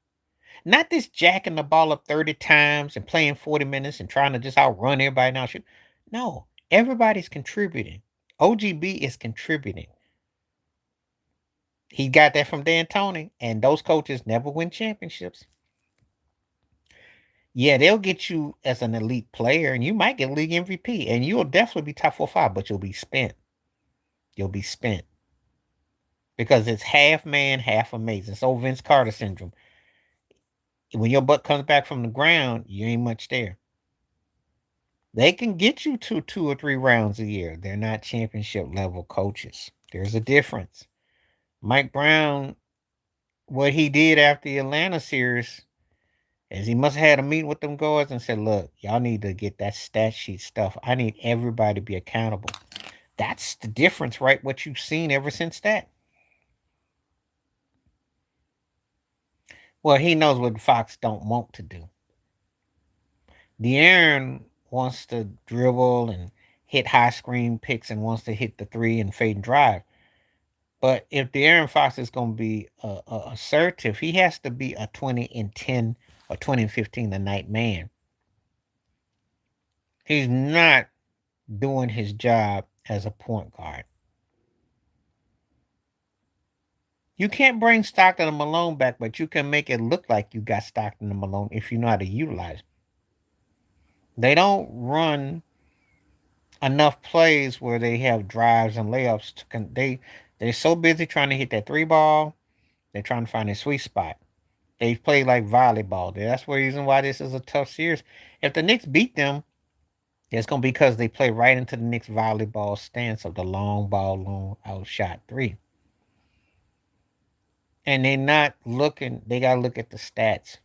Not this jacking the ball up 30 times and playing 40 minutes and trying to just outrun everybody now. Shoot. No, everybody's contributing. OGB is contributing. He got that from D'Antoni, and those coaches never win championships. Yeah, they'll get you as an elite player, and you might get league MVP, and you'll definitely be top 4 5, but you'll be spent. You'll be spent because it's half man, half amazing. It's old Vince Carter syndrome. When your butt comes back from the ground, you ain't much there. They can get you to 2 or 3 rounds a year. They're not championship level coaches. There's a difference. Mike Brown, what he did after the Atlanta series is he must have had a meeting with them guards and said, look, y'all need to get that stat sheet stuff. I need everybody to be accountable. That's the difference, right? What you've seen ever since that. Well, he knows what Fox don't want to do. De'Aaron wants to dribble and hit high screen picks and wants to hit the three and fade and drive. But if De'Aaron Fox is going to be assertive, he has to be a 20 and 10 or 20 and 15 a night man. He's not doing his job as a point guard. You can't bring Stockton and Malone back, but you can make it look like you got Stockton and Malone if you know how to utilize it. They don't run enough plays where they have drives and layups. They're so busy trying to hit that three ball. They're trying to find a sweet spot. They play like volleyball. That's the reason why this is a tough series. If the Knicks beat them, it's going to be because they play right into the Knicks volleyball stance of the long ball, long outshot three. And they're not looking, they got to look at the stats.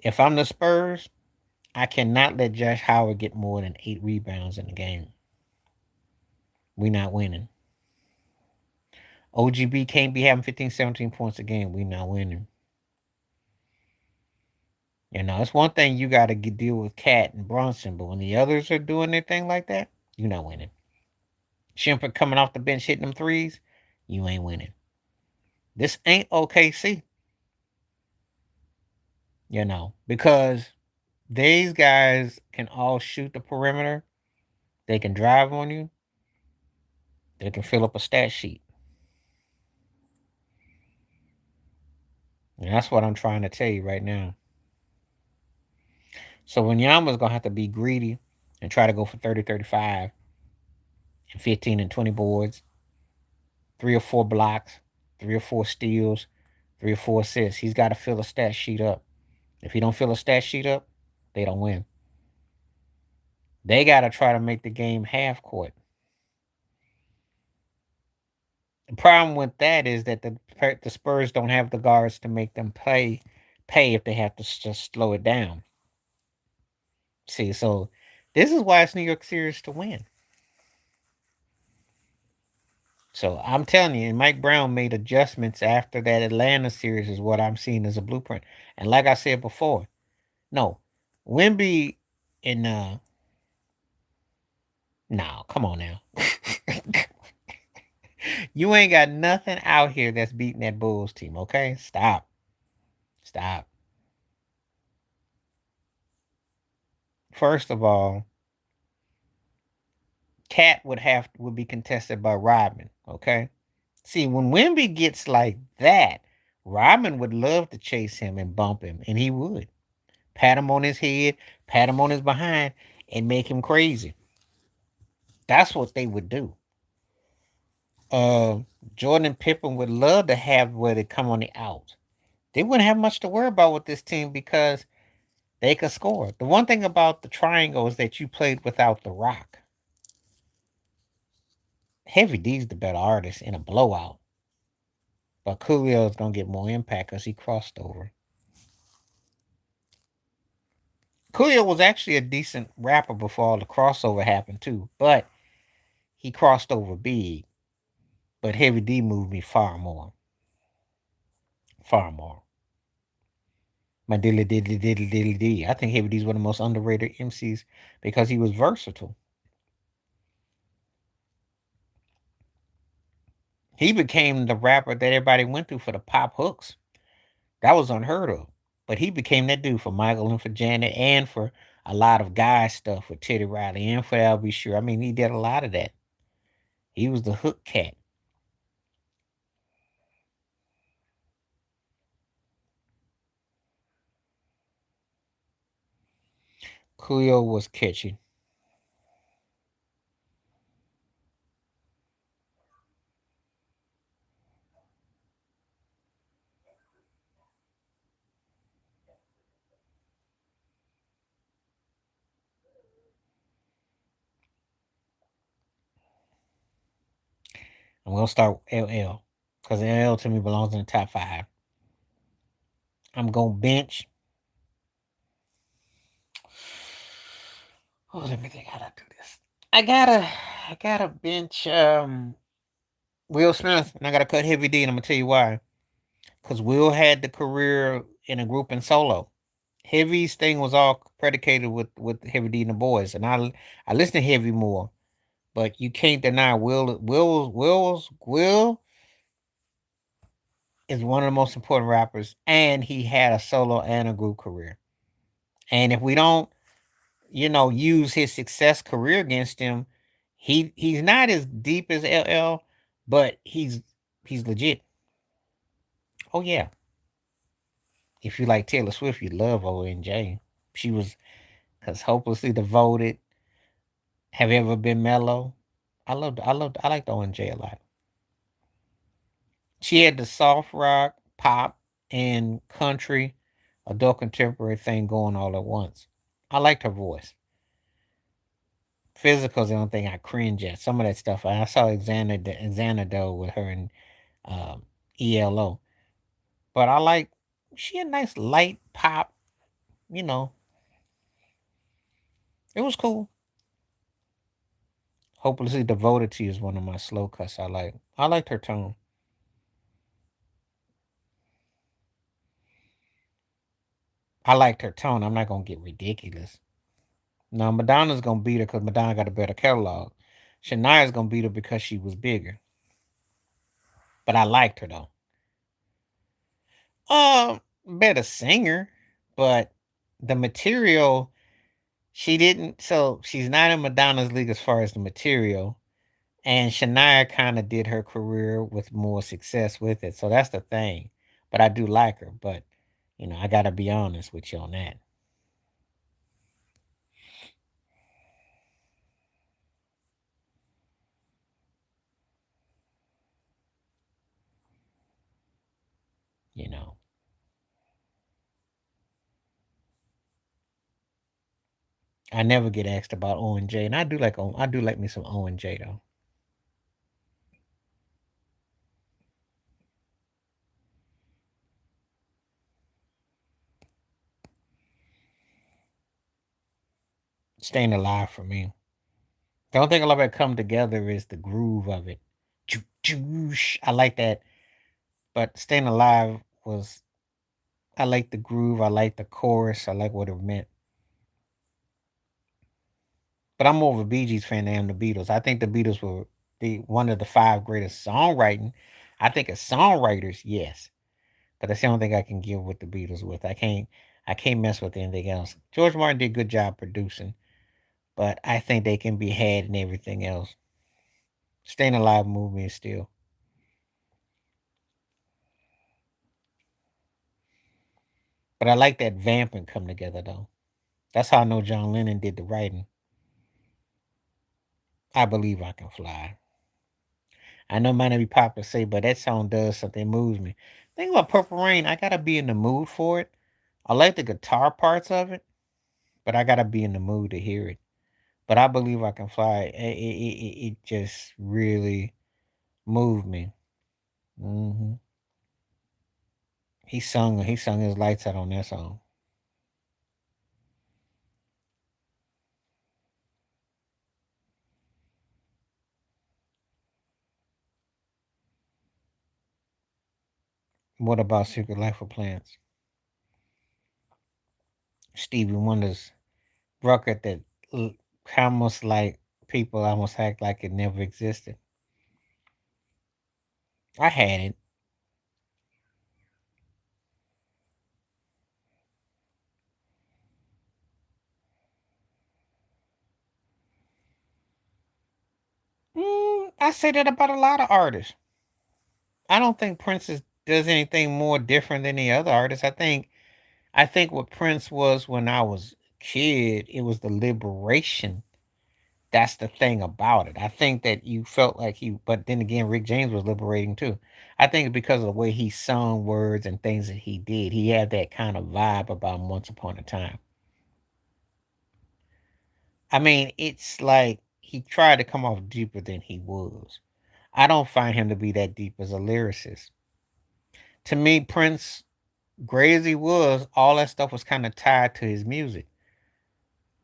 If I'm the Spurs, I cannot let Josh Howard get more than 8 rebounds in the game. We're not winning. OGB can't be having 15, 17 points a game. We're not winning. You know, it's one thing you got to deal with Cat and Brunson, but when the others are doing their thing like that, you're not winning. Shumpert coming off the bench hitting them threes, you ain't winning. This ain't OKC. You know, because these guys can all shoot the perimeter. They can drive on you. They can fill up a stat sheet. And that's what I'm trying to tell you right now. So Wanyama's going to have to be greedy and try to go for 30, 35, and 15 and 20 boards, 3 or 4 blocks, 3 or 4 steals, 3 or 4 assists. He's got to fill a stat sheet up. If he don't fill a stat sheet up, they don't win. They got to try to make the game half court. The problem with that is that the Spurs don't have the guards to make them pay if they have to just slow it down. See, so this is why it's New York Series to win. So I'm telling you, and Mike Brown made adjustments after that Atlanta series is what I'm seeing as a blueprint. And like I said before, no, Wemby and no, come on now. You ain't got nothing out here that's beating that Bulls team, okay? Stop. Stop. First of all, Cat would be contested by Rodman, okay? See, when Wemby gets like that, Rodman would love to chase him and bump him, and he would. Pat him on his head, pat him on his behind, and make him crazy. That's what they would do. Jordan and Pippen would love to have where they come on the out. They wouldn't have much to worry about with this team because they could score. The one thing about the triangle is that you played without the Rock. Heavy D's the better artist in a blowout. But Coolio is going to get more impact because he crossed over. Coolio was actually a decent rapper before all the crossover happened too. But he crossed over big. But Heavy D moved me far more. Far more. My diddly diddly diddly diddly D. I think Heavy D's one of the most underrated MCs because he was versatile. He became the rapper that everybody went to for the pop hooks. That was unheard of. But he became that dude for Michael and for Janet and for a lot of guy stuff with Teddy Riley and for Al B. Sure. I mean, he did a lot of that. He was the hook cat. Coolio was catchy. I'm going to start LL because LL to me belongs in the top 5. I'm going to bench. Oh, let me think how to do this. I gotta I gotta bench Will Smith, and I gotta cut Heavy D, and I'm gonna tell you why. Because Will had the career in a group and solo. Heavy's thing was all predicated with Heavy D and the boys, and I listen to Heavy more, but you can't deny Will is one of the most important rappers, and he had a solo and a group career. And if we don't, use his success career against him, he's not as deep as LL, but he's legit. Oh yeah. If you like Taylor Swift, you love ONJ. She was cause hopelessly devoted. Have you ever been mellow? I liked ONJ a lot. She had the soft rock, pop, and country, adult contemporary thing going all at once. I liked her voice. Physical's the only thing I cringe at. Some of that stuff I saw Xanadu with her in ELO, but I like she had nice light pop. You know, it was cool. Hopelessly devoted to you is one of my slow cuts I like. I liked her tone. I liked her tone. I'm not gonna get ridiculous. Now Madonna's gonna beat her because Madonna got a better catalog. Shania's gonna beat her because she was bigger. But I liked her though. Better singer, but the material she didn't. So she's not in Madonna's league as far as the material. And Shania kind of did her career with more success with it. So that's the thing. But I do like her. But I gotta be honest with you on that. You know, I never get asked about O and J, and I do like me some O and J though. Staying alive for me. The only thing I love about come together is the groove of it. I like that, but staying alive was I like the groove. I like the chorus. I like what it meant. But I'm more of a Bee Gees fan than I am the Beatles. I think the Beatles were the one of the five greatest songwriting. I think as songwriters, yes. But that's the only thing I can give with the Beatles with. I can't mess with anything else. George Martin did a good job producing, but I think they can be had in everything else. Staying Alive movement is still. But I like that vamping come together though. That's how I know John Lennon did the writing. I believe I can fly. I know it might not be popular to say, but that song does something, moves me. Think about Purple Rain, I gotta be in the mood for it. I like the guitar parts of it, but I gotta be in the mood to hear it. But I believe I can fly. It just really moved me. hmm He sung his lights out on that song. What about Secret Life of Plants? Stevie Wonder's record that almost like people almost act like it never existed. I had it. I say that about a lot of artists. I don't think does anything more different than the other artists. I think what Prince was when I was a kid, it was the liberation. That's the thing about it. I think that you felt like but then again, Rick James was liberating too. I think it's because of the way he sung words and things that he did. He had that kind of vibe about him Once Upon a Time. I mean, it's like he tried to come off deeper than he was. I don't find him to be that deep as a lyricist. To me, Prince, great as he was, all that stuff was kind of tied to his music.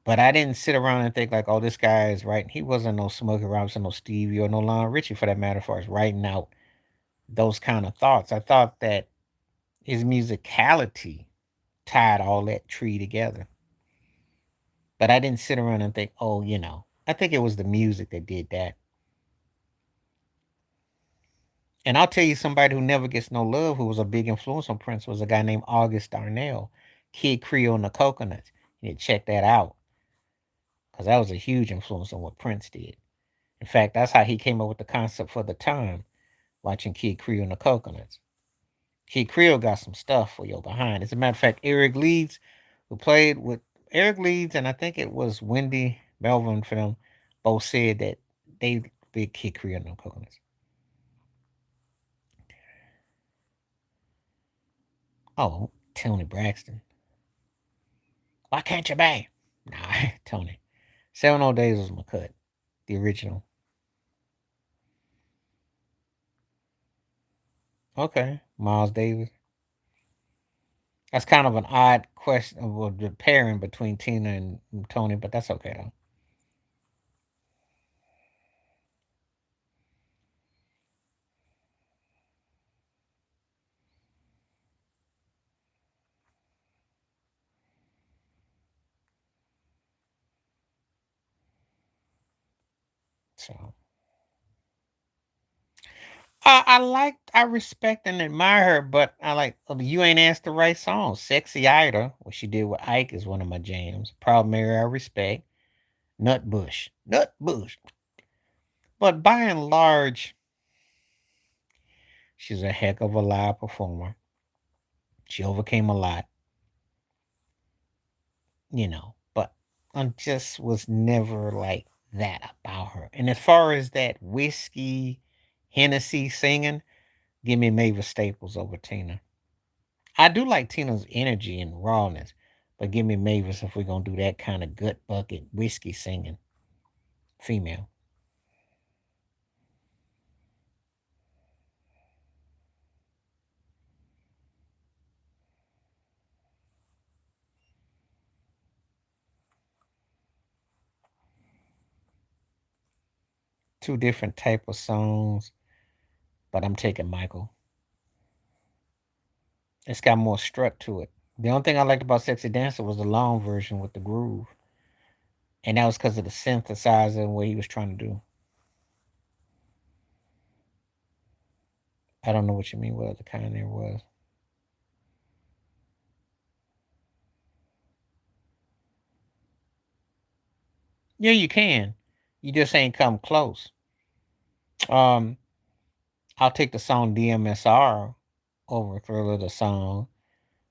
But I didn't sit around and think like, oh, this guy is writing. He wasn't no Smokey Robinson, no Stevie, or no Lionel Richie for that matter, as far as writing out those kind of thoughts. I thought that his musicality tied all that tree together. But I didn't sit around and think, oh, I think it was the music that did that. And I'll tell you somebody who never gets no love, who was a big influence on Prince, was a guy named August Darnell, Kid Creole and the Coconuts. You need to check that out because that was a huge influence on what Prince did. In fact, that's how he came up with the concept for the time, watching Kid Creole and the Coconuts. Kid Creole got some stuff for your behind. As a matter of fact, Eric Leeds, who played with Eric Leeds, and I think it was Wendy Melvin for them, both said that they big Kid Creole and the Coconuts. Oh, Tony Braxton. Why can't you bang? Nah, Tony. 7 Days was my cut. The original. Okay. Miles Davis. That's kind of an odd question of the pairing between Tina and Tony, but that's okay though. So I respect and admire her, but I like you ain't asked the right song. Sexy Ida, what she did with Ike is one of my jams. Proud Mary, I respect. Nut Bush. But by and large, she's a heck of a live performer. She overcame a lot, but I just was never like that about her. And as far as that whiskey, Hennessy singing, give me Mavis Staples over Tina. I do like Tina's energy and rawness, but give me Mavis if we're gonna do that kind of gut bucket whiskey singing female. Two different type of songs, but I'm taking Michael. It's got more strut to it. The only thing I liked about Sexy Dancer was the long version with the groove, and that was because of the synthesizer and what he was trying to do. I don't know what you mean. What other kind there was? Yeah, you can. You just ain't come close. Um, I'll take the song DMSR over Thriller the song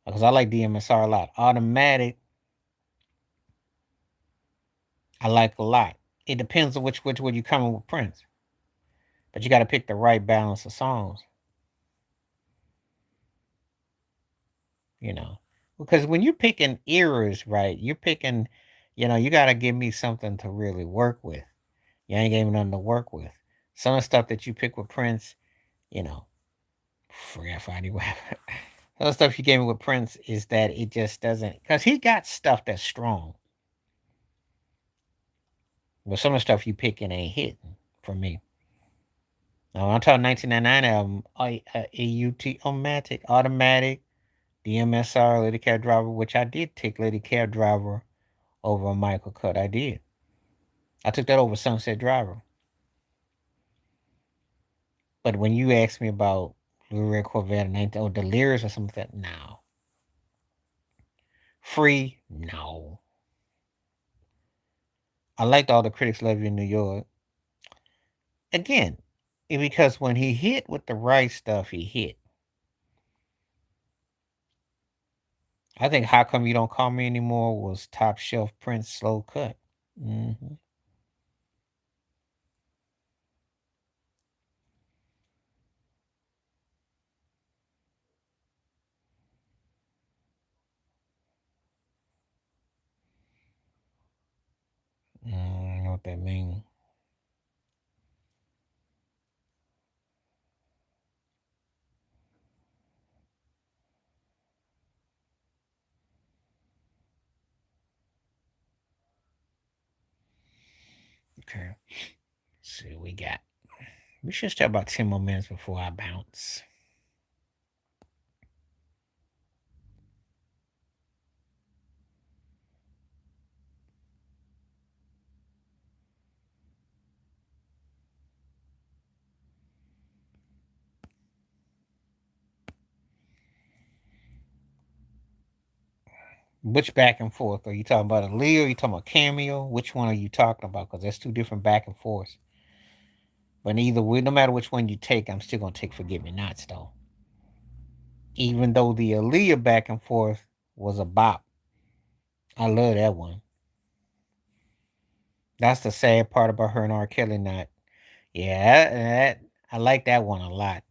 because I like DMSR a lot. Automatic, I like a lot. It depends on which way you coming with Prince, but you got to pick the right balance of songs. You know, because when you're picking eras, right? You're picking, you got to give me something to really work with. You ain't giving nothing to work with. Some of the stuff that you pick with Prince, you know, forget Friday. Some of the stuff you gave me with Prince is that it just doesn't, because he got stuff that's strong, but some of the stuff you picking ain't hitting for me. Now, I'm talking 1999 album, Automatic, DMSR, Lady Cab Driver, which I did take Lady Cab Driver over Michael Cut. I did. I took that over Sunset Driver. But when you asked me about Blue Red Corvette and 19, or the lyrics or something like that, no. Free, no. I liked All the Critics Love You in New York. Again, because when he hit with the right stuff, he hit. I think How Come You Don't Call Me Anymore was top shelf Prince slow cut. Hmm. Know what that mean? Okay. Let's see what we got. We should stay about 10 more minutes before I bounce. Which back and forth? Are you talking about Aaliyah? Or are you talking about Cameo? Which one are you talking about? Because there's two different back and forths. But either way, no matter which one you take, I'm still gonna take Forget Me Nots though. Even though the Aaliyah back and forth was a bop, I love that one. That's the sad part about her and R. Kelly not. Yeah, I like that one a lot.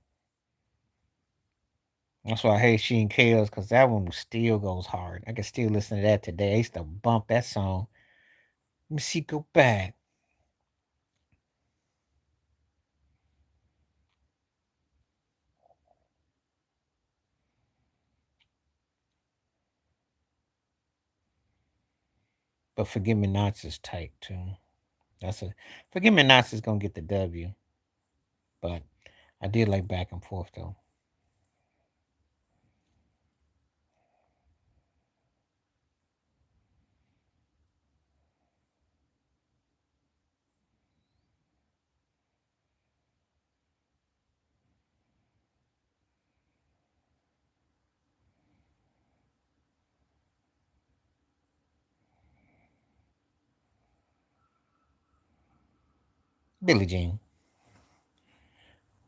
That's why I hate She and Chaos because that one still goes hard. I can still listen to that today. I used to bump that song. Let me see, go back. But Forgive Me Nots is tight too. That's a Forgive Me Nots is gonna get the W. But I did like back and forth though. Billie Jean.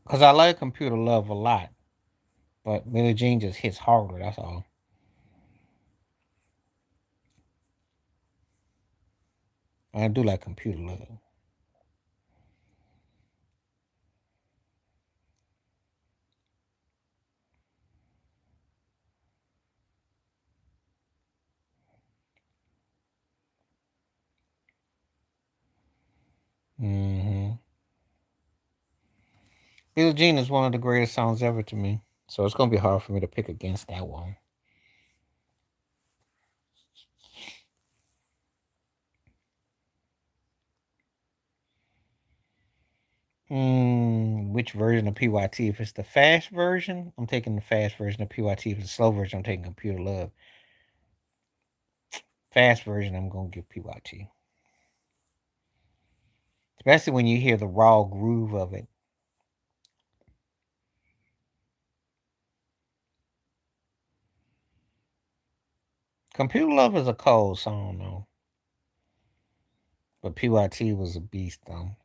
Because I like Computer Love a lot. But Billie Jean just hits harder, that's all. I do like Computer Love. Mm-hmm. Billie Jean is one of the greatest songs ever to me. So it's gonna be hard for me to pick against that one. Which version of PYT? If it's the fast version, I'm taking the fast version of PYT. If it's the slow version, I'm taking Computer Love. Fast version, I'm gonna give PYT. Especially when you hear the raw groove of it. Computer Love is a cold song though. But PYT was a beast though.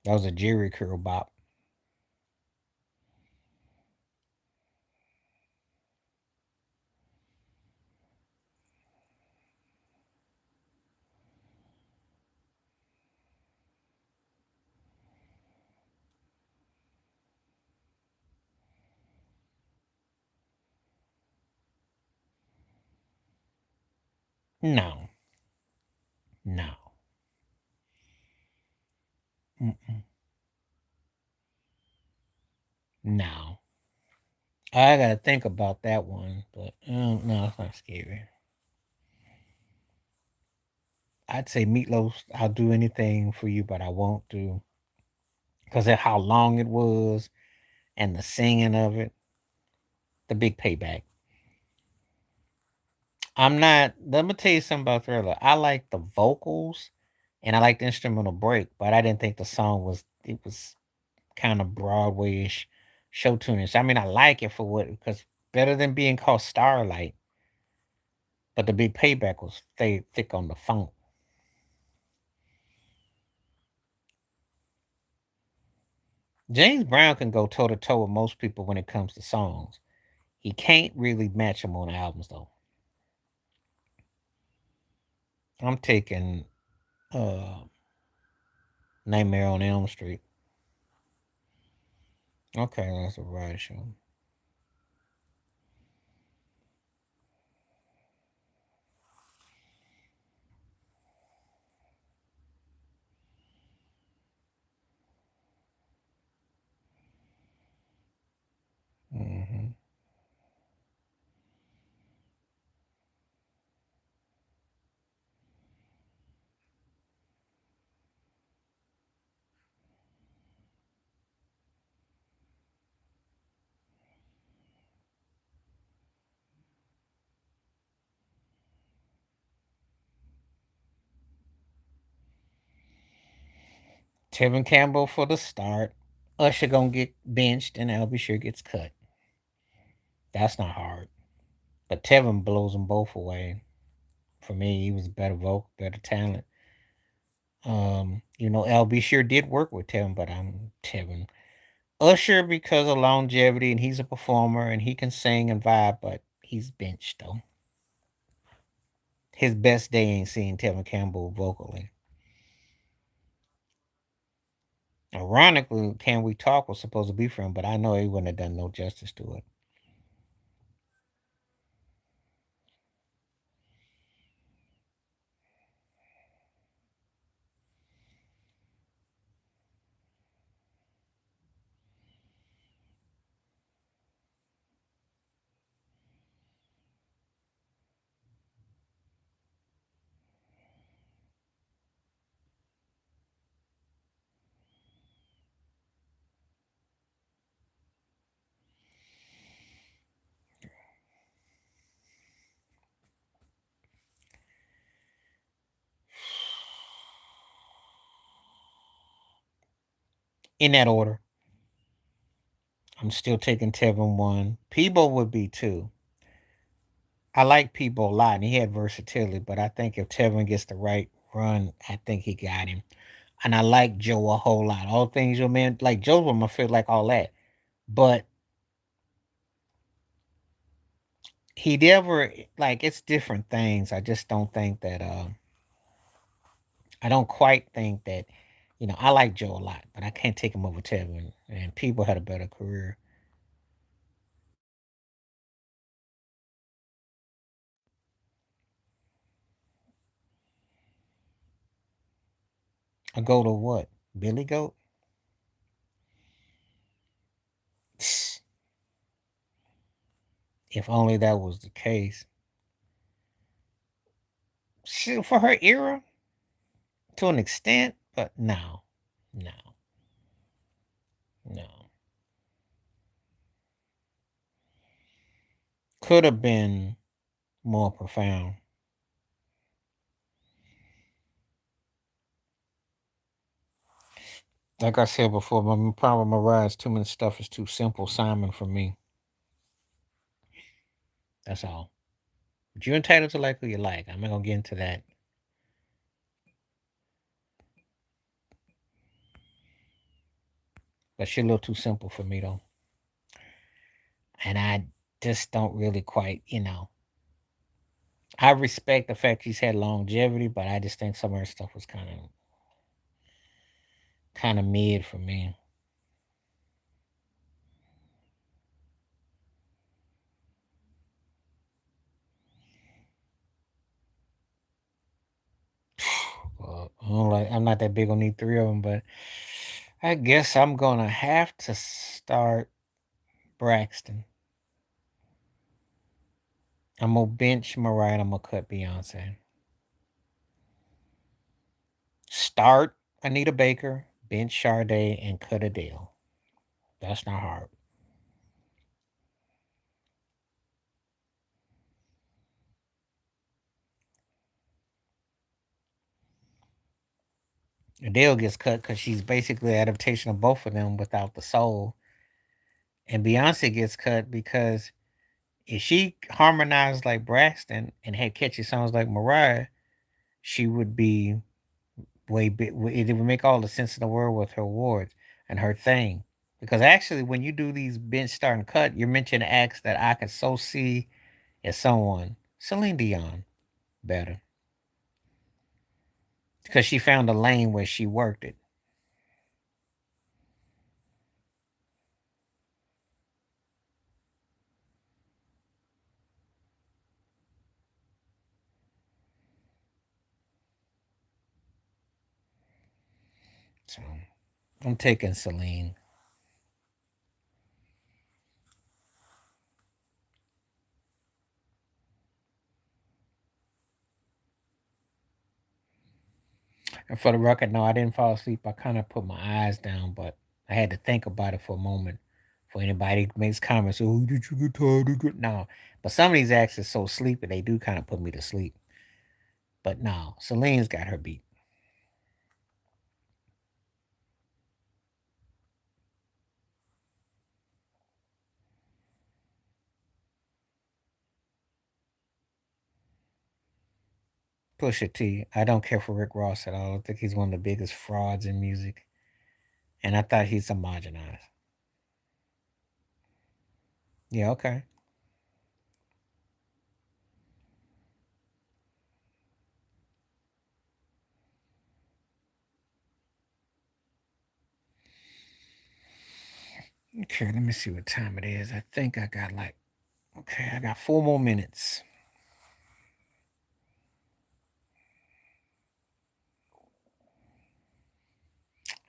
That was a Jerry Curl bop. No. No. Mm-mm. No. I gotta think about that one, but no, it's not scary. I'd say Meatloaf. I'll do anything for you, but I won't do because of how long it was and the singing of it. The big payback. I'm not. Let me tell you something about Thriller. I like the vocals and I like the instrumental break, but I didn't think the song was. It was kind of Broadway-ish show tuning. So I mean, I like it for what because better than being called Starlight. But the big payback was stay thick on the funk. James Brown can go toe to toe with most people when it comes to songs. He can't really match them on albums though. I'm taking uh Nightmare on Elm Street. Okay, that's a ride show. Hmm. Tevin Campbell for the start. Usher gonna get benched and LB sure gets cut. That's not hard. But Tevin blows them both away. For me, he was better vocal, better talent. LB sure did work with Tevin, but I'm Tevin. Usher because of longevity and he's a performer and he can sing and vibe, but he's benched though. His best day ain't seeing Tevin Campbell vocally. Ironically, Can We Talk was supposed to be for him, but I know he wouldn't have done no justice to it. In that order, I'm still taking Tevin one. Peebo would be two. I like Peebo a lot, and he had versatility, but I think if Tevin gets the right run, I think he got him. And I like Joe a whole lot. All things your man like Joe's one I feel like all that. But he never like it's different things. I just don't think that I don't quite think that I like Joe a lot, but I can't take him over Tevin. And people had a better career. A goat or what? Billy Goat? If only that was the case. Shit, for her era, to an extent, but no, no, no. Could have been more profound. Like I said before, my problem with Mariah is too many stuff is too simple. Simon for me. That's all. But you're entitled to like who you like. I'm not gonna get into that. But she's a little too simple for me though. And I just don't really quite. I respect the fact she's had longevity, but I just think some of her stuff was kind of mid for me. Well, I'm not that big on these three of them, but I guess I'm gonna have to start Braxton. I'm gonna bench Mariah. I'm gonna cut Beyonce. Start Anita Baker, bench Sade, and cut Adele. That's not hard. Adele gets cut because she's basically an adaptation of both of them without the soul. And Beyonce gets cut because if she harmonized like Braxton and had catchy songs like Mariah, she would be way big. It would make all the sense in the world with her awards and her thing. Because actually, when you do these bench start and cut, you're mentioning acts that I could so see as someone. Celine Dion, better. Because she found a lane where she worked it. So I'm taking Celine. And for the record, no, I didn't fall asleep. I kind of put my eyes down, but I had to think about it for a moment. For anybody who makes comments, oh, did you get tired? No, but some of these acts are so sleepy they do kind of put me to sleep. But no, Celine's got her beat. Pusha T. I don't care for Rick Ross at all. I think he's one of the biggest frauds in music. And I thought he's homogenized. Yeah, okay. Okay, let me see what time it is. I think I got okay, I got 4 more minutes.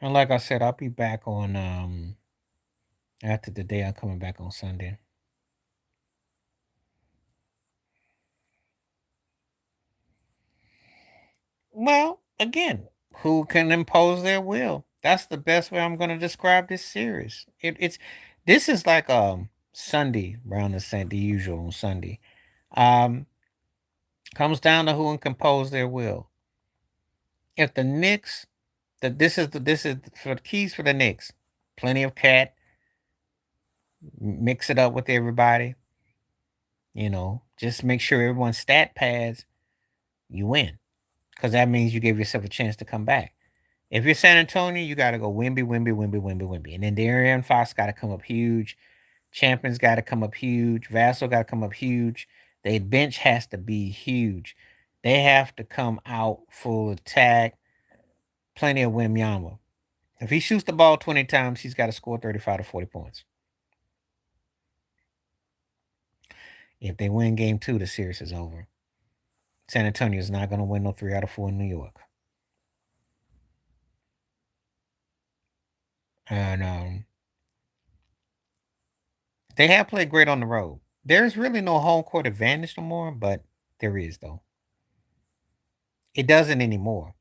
And like I said, I'll be back on after the day I'm coming back on Sunday. Well, again, who can impose their will? That's the best way I'm going to describe this series. It's this is like Sunday around the usual on Sunday. Um, comes down to who can compose their will. If the Knicks, this is for the keys for the Knicks. Plenty of cat, mix it up with everybody. Just make sure everyone's stat pads. You win because that means you give yourself a chance to come back. If you're San Antonio, you got to go Wimby, Wimby, Wimby, Wimby, Wimby. And then De'Aaron Fox got to come up huge. Champions got to come up huge. Vassal got to come up huge. Their bench has to be huge. They have to come out full attack. Plenty of Wimyama. If he shoots the ball 20 times, he's got to score 35 to 40 points. If they win game 2, the series is over. San Antonio is not going to win no 3 out of 4 in New York. And they have played great on the road. There's really no home court advantage no more, but there is, though. It doesn't anymore.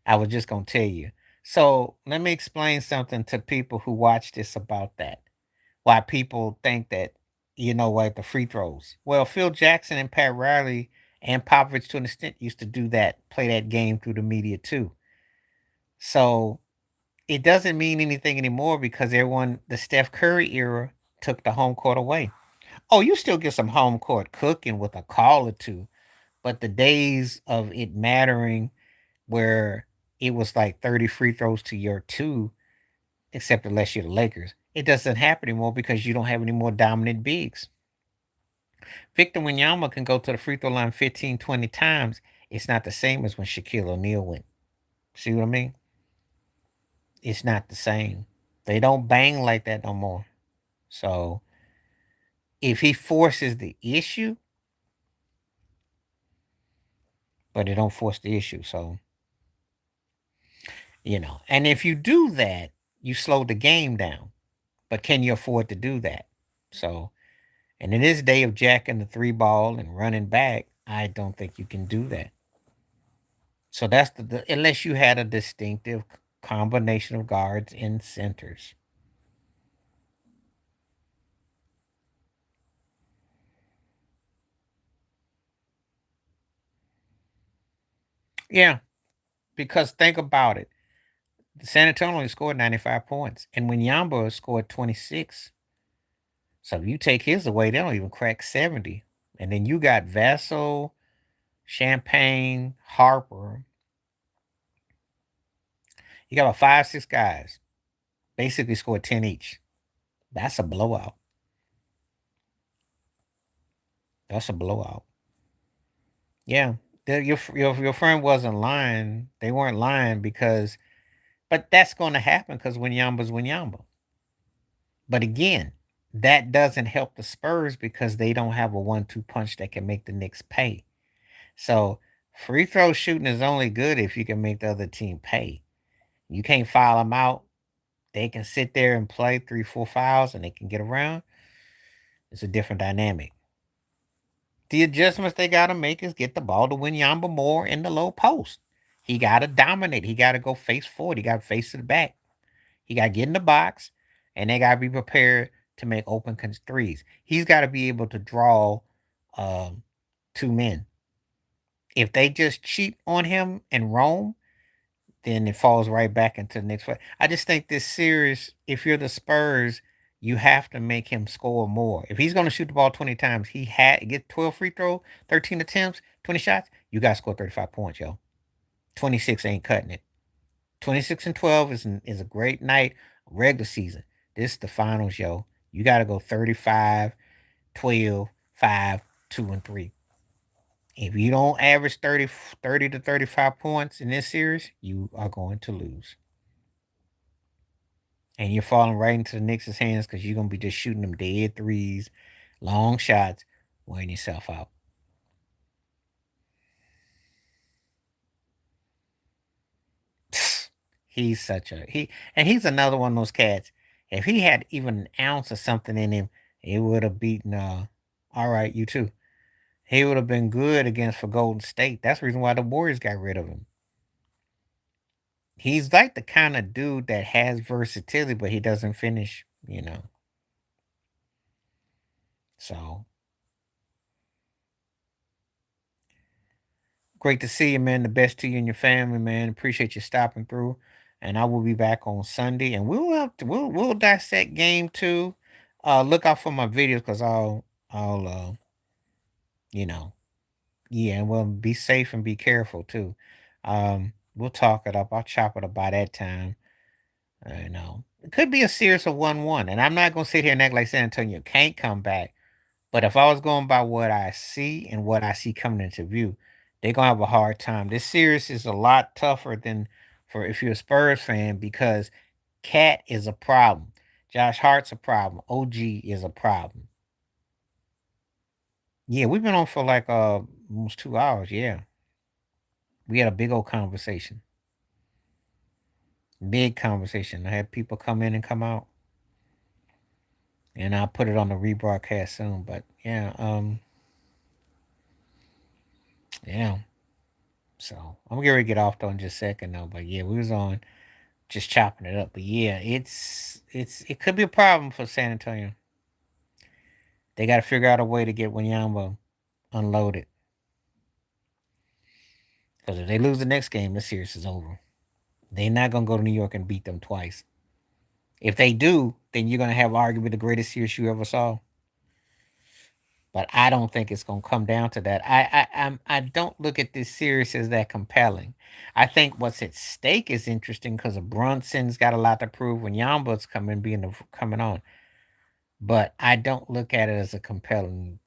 I was just going to tell you. So let me explain something to people who watch this about that. Why people think that, what, the free throws. Well, Phil Jackson and Pat Riley and Popovich to an extent used to do that, play that game through the media too. So it doesn't mean anything anymore because everyone, the Steph Curry era, took the home court away. Oh, you still get some home court cooking with a call or two, but the days of it mattering where it was like 30 free throws to your 2, except unless you're the Lakers, it doesn't happen anymore because you don't have any more dominant bigs. Victor Wanyama can go to the free throw line 15, 20 times. It's not the same as when Shaquille O'Neal went. See what I mean? It's not the same. They don't bang like that no more. So if he forces the issue, but it don't force the issue. So, and if you do that, you slow the game down. But can you afford to do that? So, and in this day of jacking the 3 ball and running back, I don't think you can do that. So that's unless you had a distinctive combination of guards and centers. Yeah, because think about it. San Antonio scored 95 points, and when Yamba scored 26. So if you take his away, they don't even crack 70. And then you got Vassal, Champagne, Harper. You got about 5, 6 guys. Basically scored 10 each. That's a blowout. That's a blowout. Yeah. Your friend wasn't lying. They weren't lying but that's going to happen because Wanyamba's Wanyamba. But again, that doesn't help the Spurs because they don't have a 1-2 punch that can make the Knicks pay. So free throw shooting is only good if you can make the other team pay. You can't foul them out. They can sit there and play 3, 4 fouls and they can get around. It's a different dynamic. The adjustments they got to make is get the ball to Wanyamba more in the low post. He got to dominate. He got to go face forward. He got to face to the back. He got to get in the box, and they got to be prepared to make open threes. He's got to be able to draw 2 men. If they just cheat on him and roam, then it falls right back into the next fight. I just think this series, if you're the Spurs, you have to make him score more. If he's going to shoot the ball 20 times, he had get 12 free throw, 13 attempts, 20 shots. You got to score 35 points, yo. 26 ain't cutting it. 26-12 is a great night, regular season. This is the finals, yo. You got to go 35, 12, 5, 2, and 3. If you don't average 30 to 35 points in this series, you are going to lose. And you're falling right into the Knicks' hands because you're going to be just shooting them dead threes, long shots, wearing yourself out. He's such a he's another one of those cats. If he had even an ounce of something in him, he would have beaten all right, you too. He would have been good against for Golden State. That's the reason why the Warriors got rid of him. He's like the kind of dude that has versatility, but he doesn't finish. So great to see you, man. The best to you and your family, man. Appreciate you stopping through. And I will be back on Sunday, and we'll dissect game two. Look out for my videos because I'll you know yeah, and we'll be safe and be careful too. We'll talk it up. I'll chop it up by that time. It could be a series of 1-1, and I'm not gonna sit here and act like San Antonio can't come back. But if I was going by what I see and what I see coming into view, they're gonna have a hard time. This series is a lot tougher than for if you're a Spurs fan because Cat is a problem. Josh Hart's a problem. OG is a problem. Yeah, we've been on for like almost 2 hours. Yeah, we had a big old conversation. Big conversation. I had people come in and come out, and I'll put it on the rebroadcast soon. But yeah, yeah. So I'm gonna ready to get off though in just a second though. But yeah, we was on just chopping it up. But yeah, it could be a problem for San Antonio. They got to figure out a way to get Wanyama unloaded. Because if they lose the next game, the series is over. They're not gonna go to New York and beat them twice. If they do, then you're gonna have arguably the greatest series you ever saw. But I don't think it's gonna come down to that. I don't look at this series as that compelling. I think what's at stake is interesting because Brunson's got a lot to prove when Yamba's coming on. But I don't look at it as a compelling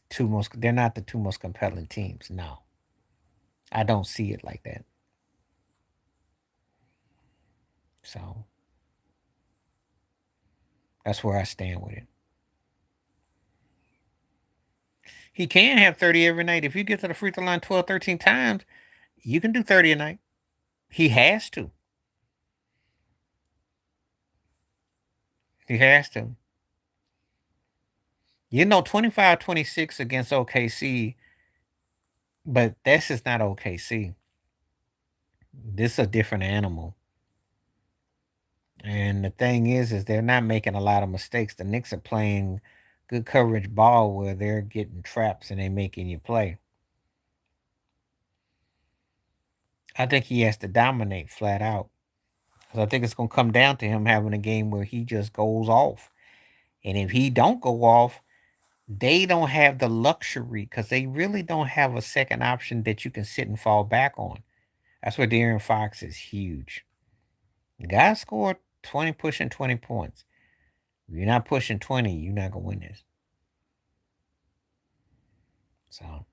two most. They're not the two most compelling teams. No, I don't see it like that. So that's where I stand with it. He can have 30 every night. If you get to the free throw line 12, 13 times, you can do 30 a night. He has to. He has to. 25-26 against OKC, but this is not OKC. This is a different animal. And the thing is they're not making a lot of mistakes. The Knicks are playing good coverage ball where they're getting traps and they're making you play. I think he has to dominate flat out. Because I think it's going to come down to him having a game where he just goes off. And if he don't go off, they don't have the luxury because they really don't have a second option that you can sit and fall back on. That's where De'Aaron Fox is huge. The guy scored 20, pushing 20 points. If you're not pushing 20, you're not going to win this. So,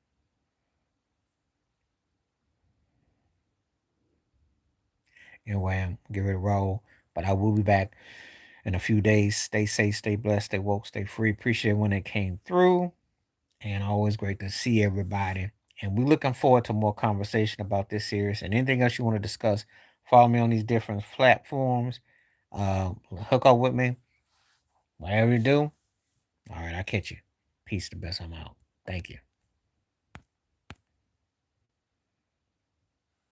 anyway, I'm getting ready to roll. But I will be back in a few days. Stay safe, stay blessed, stay woke, stay free. Appreciate when it came through. And always great to see everybody. And we're looking forward to more conversation about this series and anything else you want to discuss. Follow me on these different platforms. Hook up with me. Whatever you do. All right, I'll catch you. Peace, the best. I'm out. Thank you.